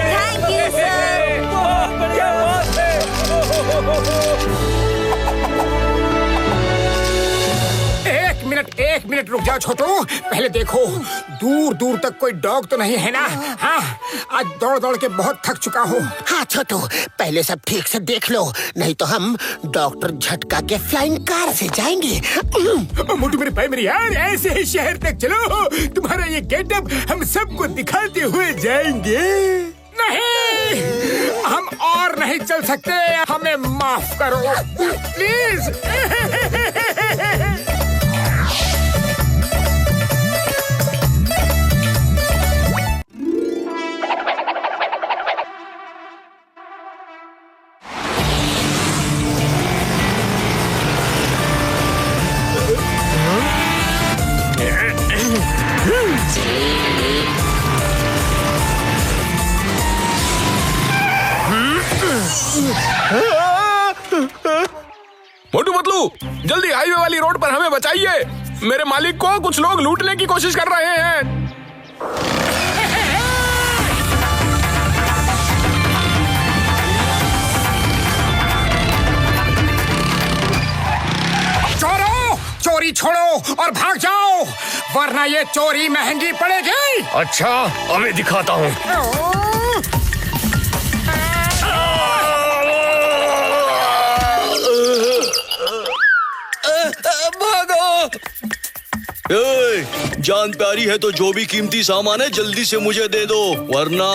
Thank you sir. एक मिनट रुक जाओ छोटू। पहले देखो दूर दूर तक कोई डॉग तो नहीं है ना? हाँ, आज दौड़ दौड़ के बहुत थक चुका हूँ। हाँ छोटू, पहले सब ठीक से देख लो, नहीं तो हम डॉक्टर झटका के फ्लाइंग कार से जाएंगे। मोटू मेरे भाई मेरी यार, ऐसे ही शहर तक चलो। तुम्हारा ये गेटअप हम सबको दिखाते हुए जाएंगे। नहीं, हम और नहीं चल सकते। हमें माफ करो प्लीज। मोटू पतलू, जल्दी हाईवे वाली रोड पर हमें बचाइए। मेरे मालिक को कुछ लोग लूटने की कोशिश कर रहे हैं। चोरों, चोरी छोड़ो और भाग जाओ, वरना ये चोरी महंगी पड़ेगी। अच्छा, अभी दिखाता हूँ। भागो! जान प्यारी है तो जो भी कीमती सामान है जल्दी से मुझे दे दो, वरना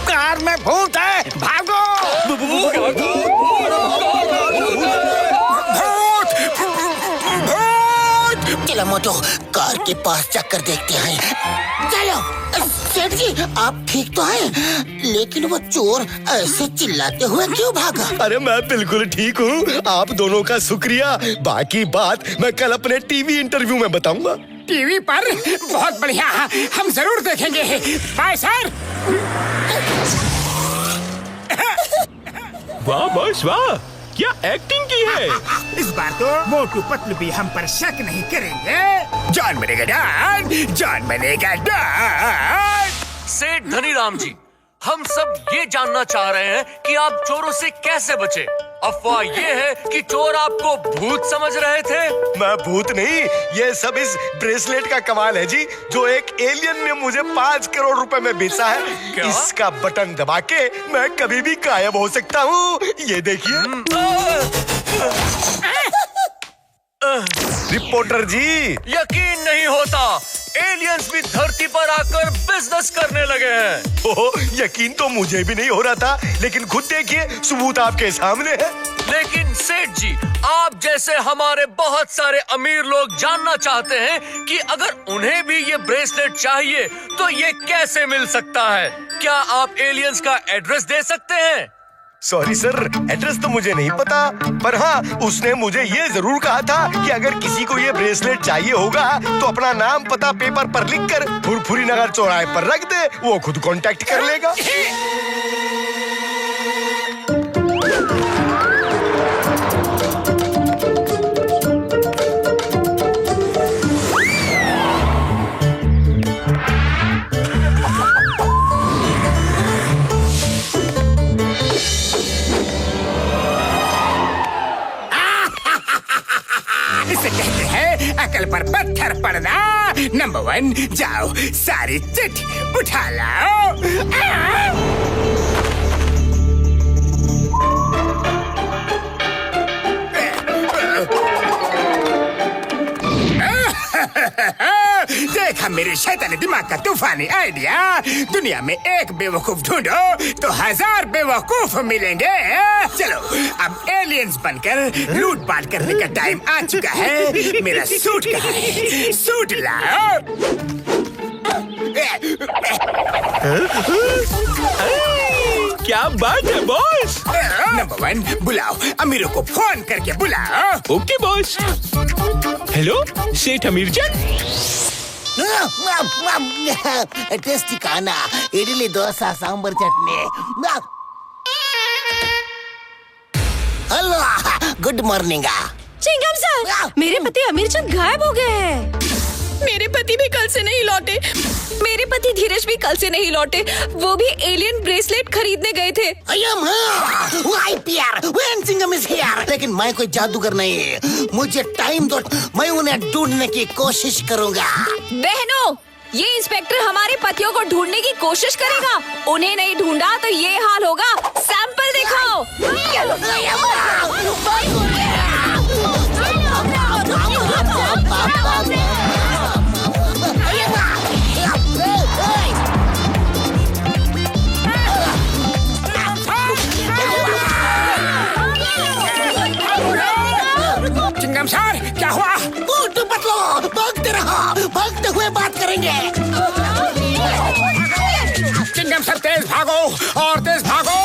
कार में भूत है, भागो! चलो मोटू, कार के पास चक्कर देखते हैं। चलो सेठ जी, आप ठीक तो हैं? लेकिन वो चोर ऐसे चिल्लाते हुए क्यों भागा? अरे मैं बिल्कुल ठीक हूँ। आप दोनों का शुक्रिया। बाकी बात मैं कल अपने टीवी इंटरव्यू में बताऊंगा। टीवी पर? बहुत बढ़िया, हम जरूर देखेंगे। Bye sir. वाह बॉस वाह, क्या एक्टिंग की है। इस बार तो मोटू पतलू भी हम पर शक नहीं करेंगे। जान बनेगा डॉन, जान बनेगा डॉन। सेठ धनीराम जी, हम सब ये जानना चाह रहे हैं कि आप चोरों से कैसे बचे। अफवाह ये है कि चोर आपको भूत समझ रहे थे। मैं भूत नहीं, ये सब इस ब्रेसलेट का कमाल है जी, जो एक एलियन ने मुझे 5 करोड़ रुपए में बेचा है। क्या? इसका बटन दबा के मैं कभी भी गायब हो सकता हूँ। ये देखिए। रिपोर्टर जी, यकीन नहीं होता, एलियंस भी धरती पर आकर बिजनेस करने लगे हैं। ओह, यकीन तो मुझे भी नहीं हो रहा था, लेकिन खुद देखिए, सबूत आपके सामने है। लेकिन सेठ जी, आप जैसे हमारे बहुत सारे अमीर लोग जानना चाहते हैं कि अगर उन्हें भी ये ब्रेसलेट चाहिए तो ये कैसे मिल सकता है। क्या आप एलियंस का एड्रेस दे सकते हैं? सॉरी सर, एड्रेस तो मुझे नहीं पता, पर हाँ, उसने मुझे ये जरूर कहा था कि अगर किसी को ये ब्रेसलेट चाहिए होगा तो अपना नाम पता पेपर पर लिखकर फुरफुरी नगर चौराहे पर रख दे, वो खुद कांटेक्ट कर लेगा। इसे कहते हैं अकल पर पत्थर पड़ना। नंबर 1, जाओ सारी चिट्ठी उठा लाओ। देखा मेरे शैतानी दिमाग का तूफानी आइडिया। दुनिया में एक बेवकूफ ढूंढो तो 1000 बेवकूफ मिलेंगे। चलो अब एलियंस बनकर लूट पाट करने का टाइम आ चुका है। मेरा सूट कहाँ है? सूट लाओ। क्या बात है बॉस? नंबर 1, बुलाओ अमीरों को फोन करके बुलाओ। Okay boss. हेलो सेठ अमीरजान। टेस्टी खाना, idli dosa sambar chutney. Hello, good morning. Chingam sir, मेरे पति अमीरचंद गायब हो गए हैं। मेरे पति भी कल से नहीं लौटे। मेरे पति धीरज भी कल से नहीं लौटे। वो भी एलियन ब्रेसलेट खरीदने गए थे। लेकिन मैं कोई जादूगर नहीं, मुझे टाइम दो, मैं उन्हें ढूंढने की कोशिश करूंगा। बहनों, ये इंस्पेक्टर हमारे पतियों को ढूंढने की कोशिश करेगा। उन्हें नहीं ढूंढा तो ये हाल होगा। सैंपल दिखाओ। चिंगम सर, क्या हुआ? मोटू पतलू, भागते रहो, भागते हुए बात करेंगे। चिंगम सर, तेज भागो और तेज भागो।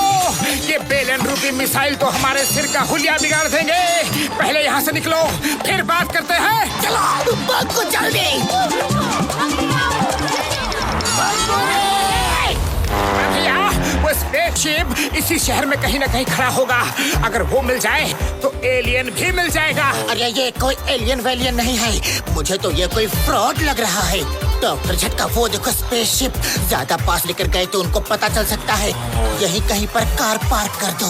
ये बेलन रूपी मिसाइल तो हमारे सिर का हुलिया बिगाड़ देंगे। पहले यहाँ से निकलो, फिर बात करते हैं। चलो भागो जल्दी। भैया, वो स्पेसशिप इसी शहर में कहीं न कहीं खड़ा होगा। अगर वो मिल जाए तो एलियन भी मिल जाएगा। अरे ये कोई एलियन वेलियन नहीं है, मुझे तो ये कोई फ्रॉड लग रहा है। डॉक्टर झटका, वो देखो स्पेसशिप। ज्यादा पास लेकर गए तो उनको पता चल सकता है। यहीं कहीं पर कार पार्क कर दो।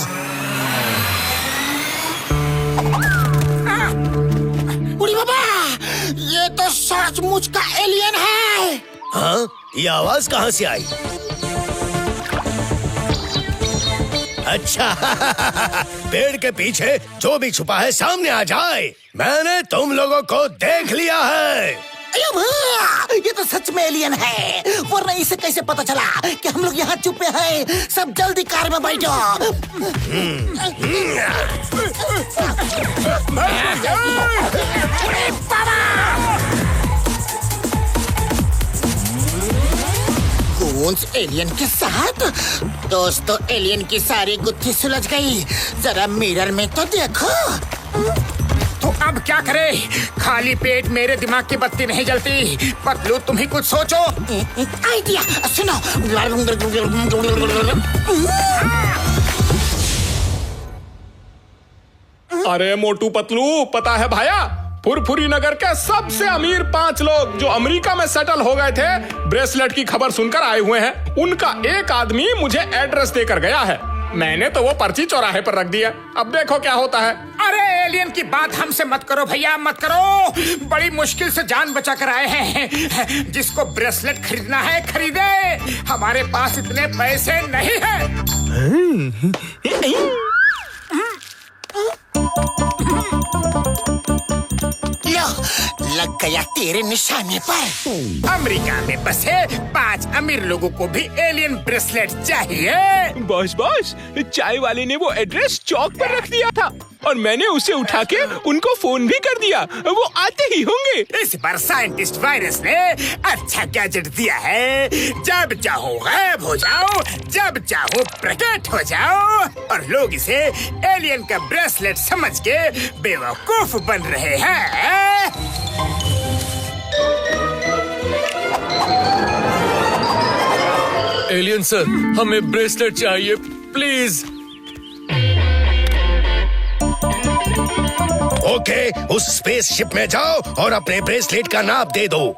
उड़ी बाबा, ये तो सचमुच का एलियन है। हाँ, ये आवाज कहाँ से आई? अच्छा, पेड़ के पीछे जो भी छुपा है सामने आ जाए। मैंने तुम लोगों को देख लिया है। ये तो सच में एलियन है, वरना इसे कैसे पता चला कि हम लोग यहाँ छुपे हैं। सब जल्दी कार में बैठो। कौन एलियन के साथ? दोस्तों, एलियन की सारी गुत्थी सुलझ गई। जरा मिरर में तो देखो। तो अब क्या करें? खाली पेट मेरे दिमाग की बत्ती नहीं जलती। पतलू, तुम ही कुछ सोचो। आइडिया सुनो। अरे मोटू पतलू, पता है भाया, फुरफुरी नगर के सबसे अमीर 5 लोग जो अमेरिका में सेटल हो गए थे, ब्रेसलेट की खबर सुनकर आए हुए हैं। उनका एक आदमी मुझे एड्रेस देकर गया है। मैंने तो वो पर्ची चौराहे पर रख दिया। अब देखो क्या होता है। अरे एलियन की बात हमसे मत करो भैया, मत करो। बड़ी मुश्किल से जान बचा कर आए हैं। जिसको ब्रेसलेट खरीदना है खरीदे, हमारे पास इतने पैसे नहीं हैं। लग गया तेरे निशाने पर। अमेरिका में बसे 5 अमीर लोगों को भी एलियन ब्रेसलेट चाहिए। बॉस चाय वाले ने वो एड्रेस चौक पर रख दिया था और मैंने उसे उठा के उनको फोन भी कर दिया। वो आते ही होंगे। इस बार साइंटिस्ट वायरस ने अच्छा गैजेट दिया है। जब चाहो गायब हो जाओ, जब चाहो प्रकट हो जाओ, और लोग इसे एलियन का ब्रेसलेट समझ के बेवकूफ बन रहे हैं। एलियन सर, हमें ब्रेसलेट चाहिए प्लीज। ओके, उस स्पेसशिप में जाओ और अपने ब्रेसलेट का नाप दे दो।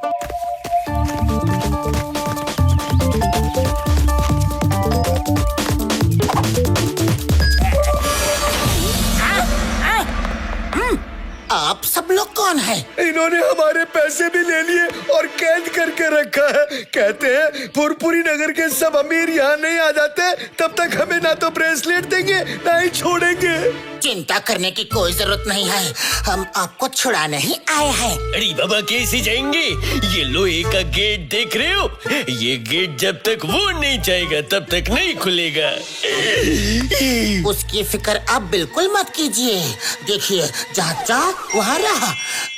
आप सब लोग कौन हैं? इन्होंने हमारे पैसे भी ले लिए और कैद करके रखा है। कहते हैं फुरफुरी नगर के सब अमीर यहाँ नहीं आ जाते तब तक हमें ना तो ब्रेसलेट देंगे ना ही छोड़ेंगे। चिंता करने की कोई जरूरत नहीं है, हम आपको छुड़ाने ही आए हैं। अरे बाबा कैसे जाएंगे? ये लोहे का गेट देख रहे हो? ये गेट जब तक वो नहीं जाएगा तब तक नहीं खुलेगा। उसकी फिक्र आप बिल्कुल मत कीजिए। देखिए जहाँ चाह वहाँ रहा।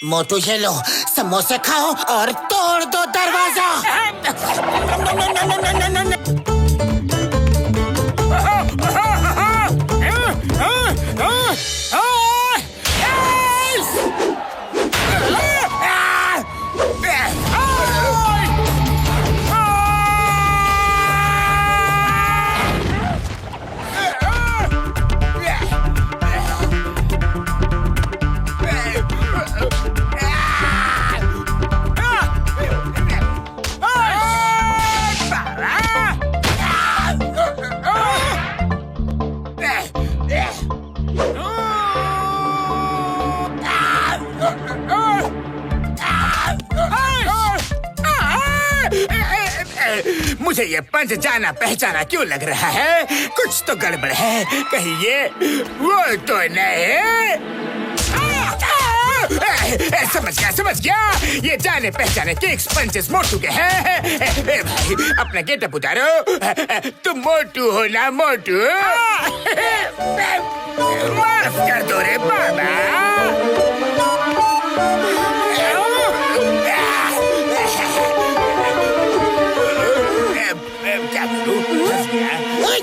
मोटू ये लो, समोसे खाओ और तोड़ दो दरवाजा। मुझे ये पंच जाना पहचाना क्यों लग रहा है? कुछ तो गड़बड़ है। कहीं ये वो तो नहीं? समझ गया। ये जाने पहचाने किक्स पंचेस मोटू के हैं। भाई अपना गेटअप उतारो। तुम मोटू हो ना मोटू? माफ कर दो रे बाबा।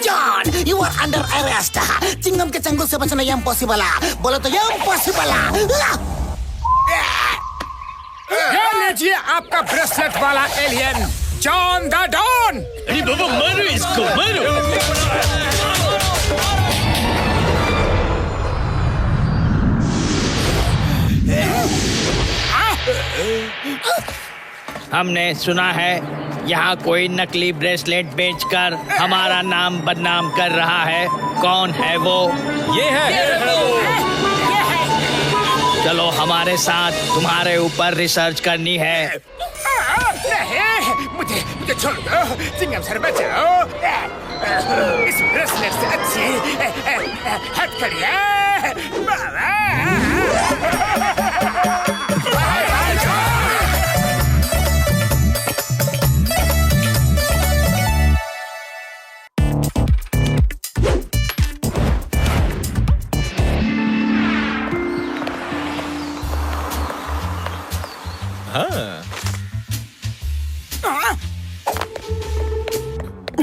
John, you are under arrest. Chingam के चंगुल से बचना इम्पॉसिबल है। बोलो तो इम्पॉसिबल है। ये लीजिए आपका ब्रेसलेट वाला एलियन, जॉन द डॉन। अरे बाबा मारो इसको, मारो। हमने सुना है यहाँ कोई नकली ब्रेसलेट बेचकर हमारा नाम बदनाम कर रहा है। कौन है वो? ये है वो। चलो हमारे साथ, तुम्हारे ऊपर रिसर्च करनी है। मुझे छोड़ दो, चिंगम सर बचाओ। इस ब्रेसलेट से अच्छी हथकड़ी है।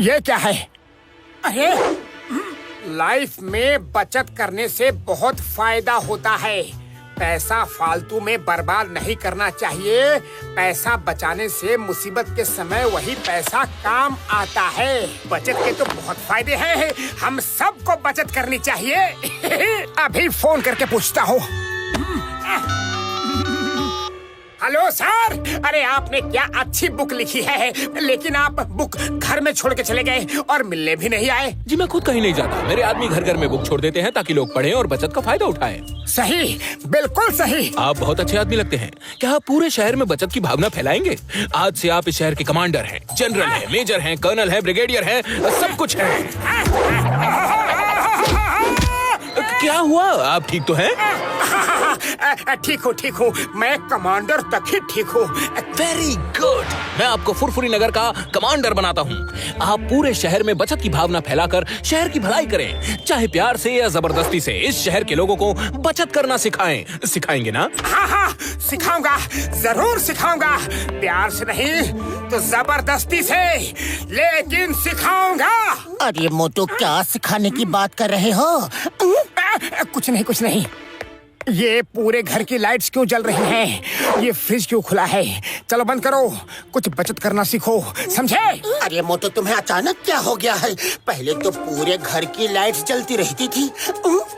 ये क्या है? अरे लाइफ में बचत करने से बहुत फायदा होता है। पैसा फालतू में बर्बाद नहीं करना चाहिए। पैसा बचाने से मुसीबत के समय वही पैसा काम आता है। बचत के तो बहुत फायदे हैं। हम सबको बचत करनी चाहिए। अभी फोन करके पूछता हूँ। हेलो सर, अरे आपने क्या अच्छी बुक लिखी है, लेकिन आप बुक घर में छोड़ के चले गए और मिलने भी नहीं आए। जी मैं खुद कहीं नहीं जाता, मेरे आदमी घर घर में बुक छोड़ देते हैं ताकि लोग पढ़ें और बचत का फायदा उठाएं। सही, बिल्कुल सही। आप बहुत अच्छे आदमी लगते हैं। क्या आप पूरे शहर में बचत की भावना फैलाएंगे? आज से आप इस शहर के कमांडर हैं, जनरल हैं, मेजर हैं, कर्नल हैं, ब्रिगेडियर हैं, सब कुछ हैं। क्या हुआ, आप ठीक तो हैं? ठीक हूँ, मैं कमांडर तक ही ठीक हूँ। वेरी गुड, मैं आपको फुरफुरी नगर का कमांडर बनाता हूँ। आप पूरे शहर में बचत की भावना फैलाकर शहर की भलाई करें, चाहे प्यार से या जबरदस्ती से। इस शहर के लोगों को बचत करना सिखाएंगे ना? हाँ, सिखाऊंगा, जरूर सिखाऊंगा। प्यार से नहीं तो जबरदस्ती से, लेकिन सिखाऊंगा। अरे मोटू, क्या सिखाने की बात कर रहे हो? कुछ नहीं। ये पूरे घर की लाइट्स क्यों जल रही हैं? ये फ्रिज क्यों खुला है? चलो बंद करो, कुछ बचत करना सीखो, समझे? अरे मोटू, तुम्हें अचानक क्या हो गया है? पहले तो पूरे घर की लाइट्स जलती रहती थी।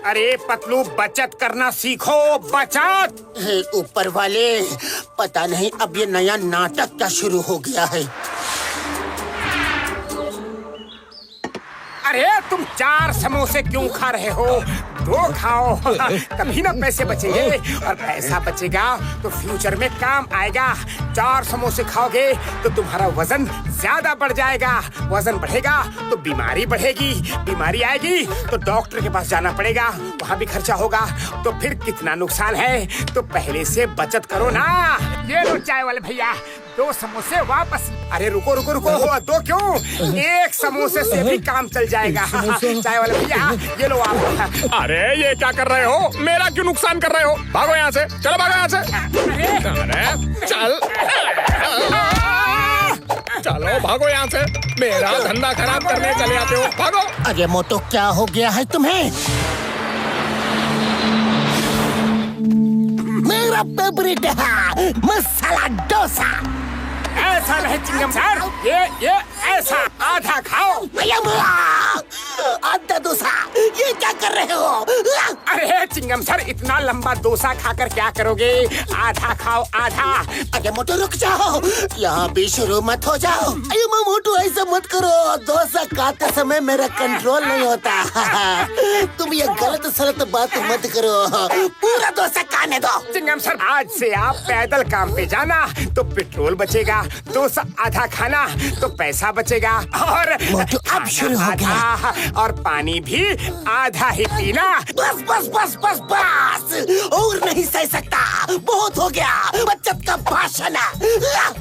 अरे पतलू, बचत करना सीखो, बचत। हे ऊपर वाले, पता नहीं अब ये नया नाटक क्या शुरू हो गया है। अरे तुम 4 समोसे क्यों खा रहे हो? 2 खाओ, तभी ना पैसे बचेंगे, और पैसा बचेगा तो फ्यूचर में काम आएगा। 4 समोसे खाओगे तो तुम्हारा वजन ज्यादा बढ़ जाएगा, वजन बढ़ेगा तो बीमारी बढ़ेगी, बीमारी आएगी तो डॉक्टर के पास जाना पड़ेगा, वहाँ भी खर्चा होगा, तो फिर कितना नुकसान है। तो पहले से बचत करो ना। ये लो चाय वाले भैया, 2 समोसे वापस। अरे रुको, 2 क्यों? 1 समोसे से भी काम चल जाएगा। चाय वाले भैया, ये लो आप। अरे ये क्या कर रहे हो? मेरा क्यों नुकसान कर रहे हो? भागो यहाँ से, चलो भागो यहाँ से। अरे चलो भागो यहाँ से, मेरा धंधा खराब करने चले आते हो, भागो। अरे मोटू, क्या हो गया है तुम्हें? मेरा फेवरेट है मसाला डोसा। ऐसा नहीं चिंगम सर, ये ऐसा आधा खाओ। भैया, आधा डोसा, ये क्या कर रहे हो? अरे चिंगम सर, इतना लंबा डोसा खाकर क्या करोगे? आधा खाओ, आधा। अरे मोटू, रुक जाओ, यहाँ भी शुरू मत हो जाओ। अरे मोटू, ऐसा मत करो, डोसा खाते समय मेरा कंट्रोल नहीं होता। तुम ये गलत सलत बात मत करो, पूरा डोसा खाने दो। चिंगम सर, आज से आप पैदल काम पे जाना तो पेट्रोल बचेगा, डोसा आधा खाना तो पैसा बचेगा, और मोटू अब शुरू हो गया। और पानी भी आधा ही पीना। बस, और नहीं सह सकता, बहुत हो गया बचत का भाषण।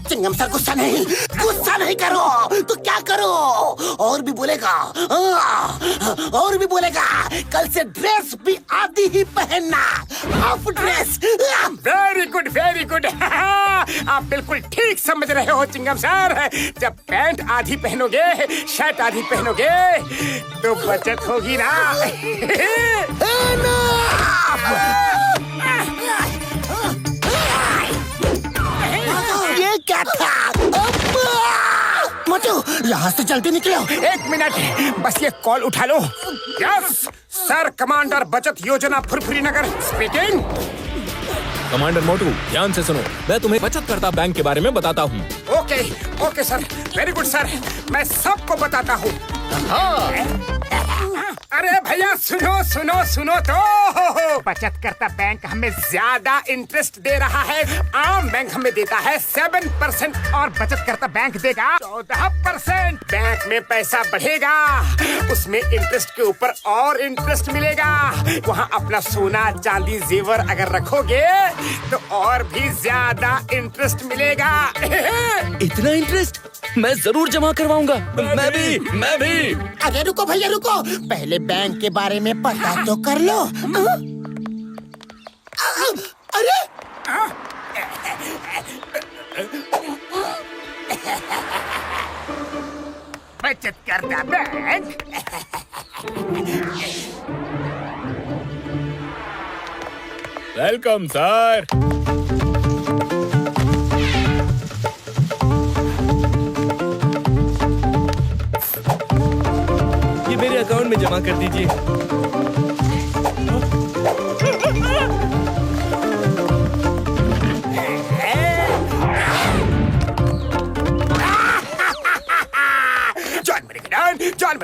चिंगम सर, गुस्सा नहीं करो तो क्या करो? और भी बोलेगा, कल से ड्रेस भी आधी ही पहनना, हाफ ड्रेस। Very good. आप बिल्कुल ठीक समझ रहे हो चिंगम सर। जब पैंट आधी पहनोगे, शर्ट आधी पहनोगे तो बचत होगी ना। ये क्या था? मोटू, यहाँ से जल्दी निकलो। 1 मिनट, बस ये कॉल उठा लो। यस सर, कमांडर बचत योजना फुरफुरी नगर स्पीकिंग। कमांडर मोटू, ध्यान से सुनो, मैं तुम्हें बचत करता बैंक के बारे में बताता हूँ। Okay sir, very good sir, मैं सबको बताता हूँ। अरे भैया, सुनो तो, बचत करता बैंक हमें ज्यादा इंटरेस्ट दे रहा है। आम बैंक हमें देता है 7% और बचत करता बैंक देगा 14%। बैंक में पैसा बढ़ेगा, उसमें इंटरेस्ट के ऊपर और इंटरेस्ट मिलेगा। वहाँ अपना सोना चांदी जेवर अगर रखोगे तो और भी ज्यादा इंटरेस्ट मिलेगा। इतना इंटरेस्ट? मैं जरूर जमा करवाऊंगा। मैं भी। अरे रुको भैया, रुको, पहले बैंक के बारे में पता तो कर लो। अरे बचत करता बैंक। Welcome sir. ये मेरे अकाउंट में जमा कर दीजिए।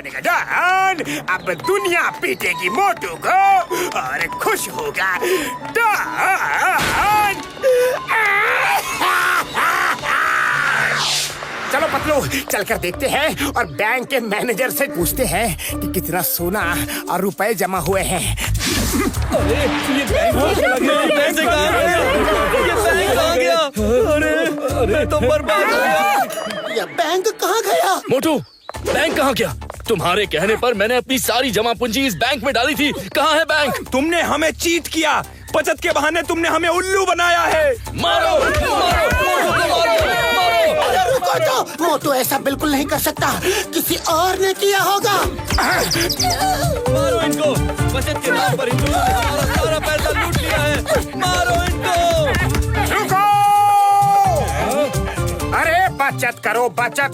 बनेगा डॉन। अब दुनिया पीटेगी मोटू को और खुश होगा डॉन। चलो पतलू, चलकर देखते हैं और बैंक के मैनेजर से पूछते हैं कि कितना सोना और रुपए जमा हुए हैं। अरे ये पैसे कहाँ गया? अरे तो बर्बाद हो गया। ये बैंक कहाँ गया? मोटू, बैंक कहाँ गया? तुम्हारे कहने पर मैंने अपनी सारी जमा पूंजी इस बैंक में डाली थी। कहाँ है बैंक? तुमने हमें चीट किया। बचत के बहाने तुमने हमें उल्लू बनाया है। मारो, रुको तो, मोटू ऐसा बिल्कुल नहीं कर सकता। किसी और ने किया होगा। मारो इनको। बचत के नाम पर इन लोगों ने हमारा सारा पैसा लूट लिया है। मारो इनको। रुको! अरे बचत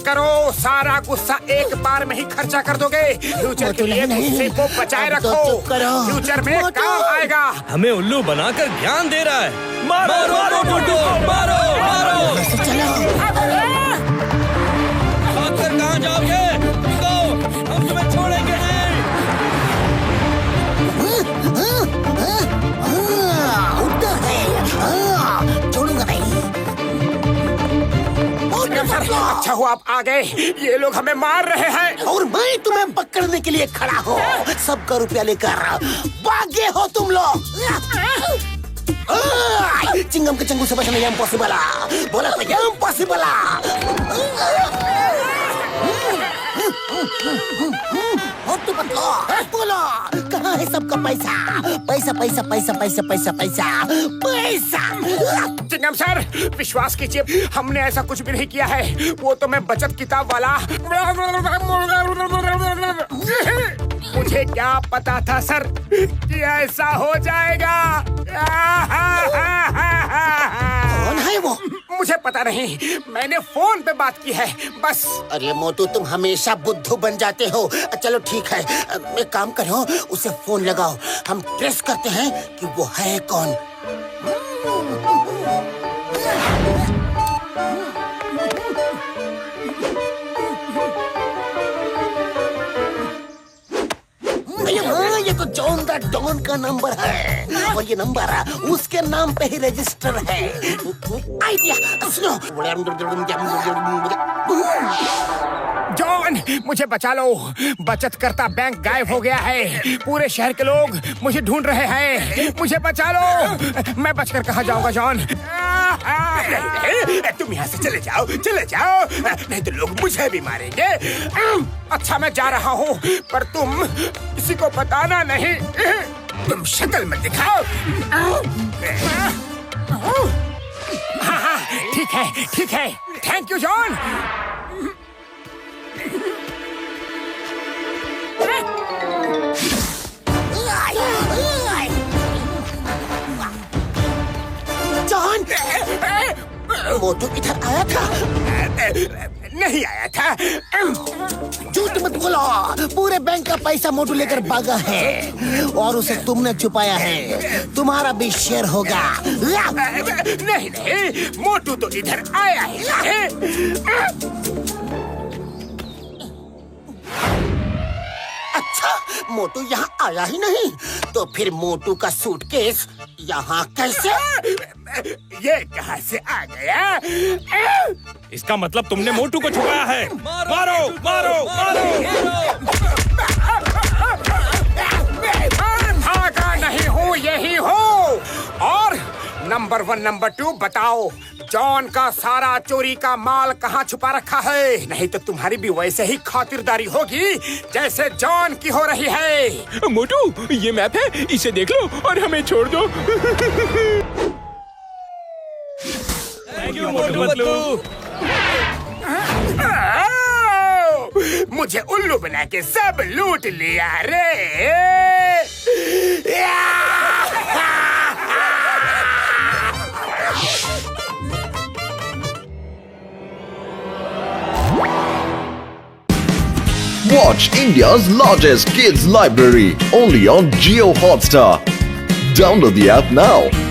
करो, सारा गुस्सा एक बार में ही खर्चा कर दोगे। फ्यूचर के लिए गुस्से को बचाए रखो, फ्यूचर में काम आएगा। हमें उल्लू बनाकर ज्ञान दे रहा है। मारो मारो। भागकर कहाँ जाओगे? हम तुम्हें छोड़ेंगे नहीं। उधर है, छोड़ूंगा नहीं। अच्छा हुआ आप आ गए। ये लोग हमें मार रहे हैं और मैं तुम्हें पकड़ने के लिए खड़ा हूँ। सबका रुपया लेकर भागे हो तुम लोग। चिंगम के चंगू से बचना इम्पॉसिबल। बोला तो इम्पॉसिबल। बोलो कहाँ है सबका पैसा? पैसा पैसा पैसा पैसा पैसा पैसा पैसा। चिंगम सर, विश्वास कीजिए, हमने ऐसा कुछ भी नहीं किया है। वो तो मैं बचत किताब वाला। मुझे क्या पता था सर कि ऐसा हो जाएगा। कौन है वो? मुझे पता नहीं, मैंने फोन पे बात की है बस। अरे मोटू, तुम हमेशा बुद्धू बन जाते हो। चलो ठीक है, एक काम करो, उसे फोन लगाओ। हम ट्रेस करते हैं कि वो है कौन। ये तो जॉन द डॉन का नंबर है और ये नंबर उसके नाम पे ही रजिस्टर है। आइडिया सुनो। जॉन, मुझे बचा लो। बचत करता बैंक गायब हो गया है। पूरे शहर के लोग मुझे ढूंढ रहे हैं। मुझे बचा लो। मैं बचकर कहाँ जाऊंगा जॉन? तुम यहाँ से चले जाओ, नहीं तो लोग मुझे भी मारेंगे। अच्छा मैं जा रहा हूँ, पर तुम किसी को बताना नहीं। तुम शक्ल मत दिखाओ। हाँ, ठीक है। Thank you John. जॉन, मोटू इधर आया था? नहीं आया था। झूठ मत बोलो। पूरे बैंक का पैसा मोटू लेकर भागा है और उसे तुमने छुपाया है। तुम्हारा भी शेयर होगा। नहीं, मोटू तो इधर आया है। अच्छा, मोटू यहाँ आया ही नहीं, तो फिर मोटू का सूटकेस यहाँ कैसे? ये कहाँ से आ गया? इसका मतलब तुमने मोटू को छुपाया है। मारो। भागा नहीं हूँ, यही हूँ। और नंबर 1 नंबर 2 बताओ, जॉन का सारा चोरी का माल कहाँ छुपा रखा है? नहीं तो तुम्हारी भी वैसे ही खातिरदारी होगी जैसे जॉन की हो रही है। मोटू, ये मैप है, इसे देख लो और हमें छोड़ दो। थैंक यू मोटू। मुझे उल्लू बना के सब लूट लिया रे। Watch India's largest kids library only on Jio Hotstar. Download the app now.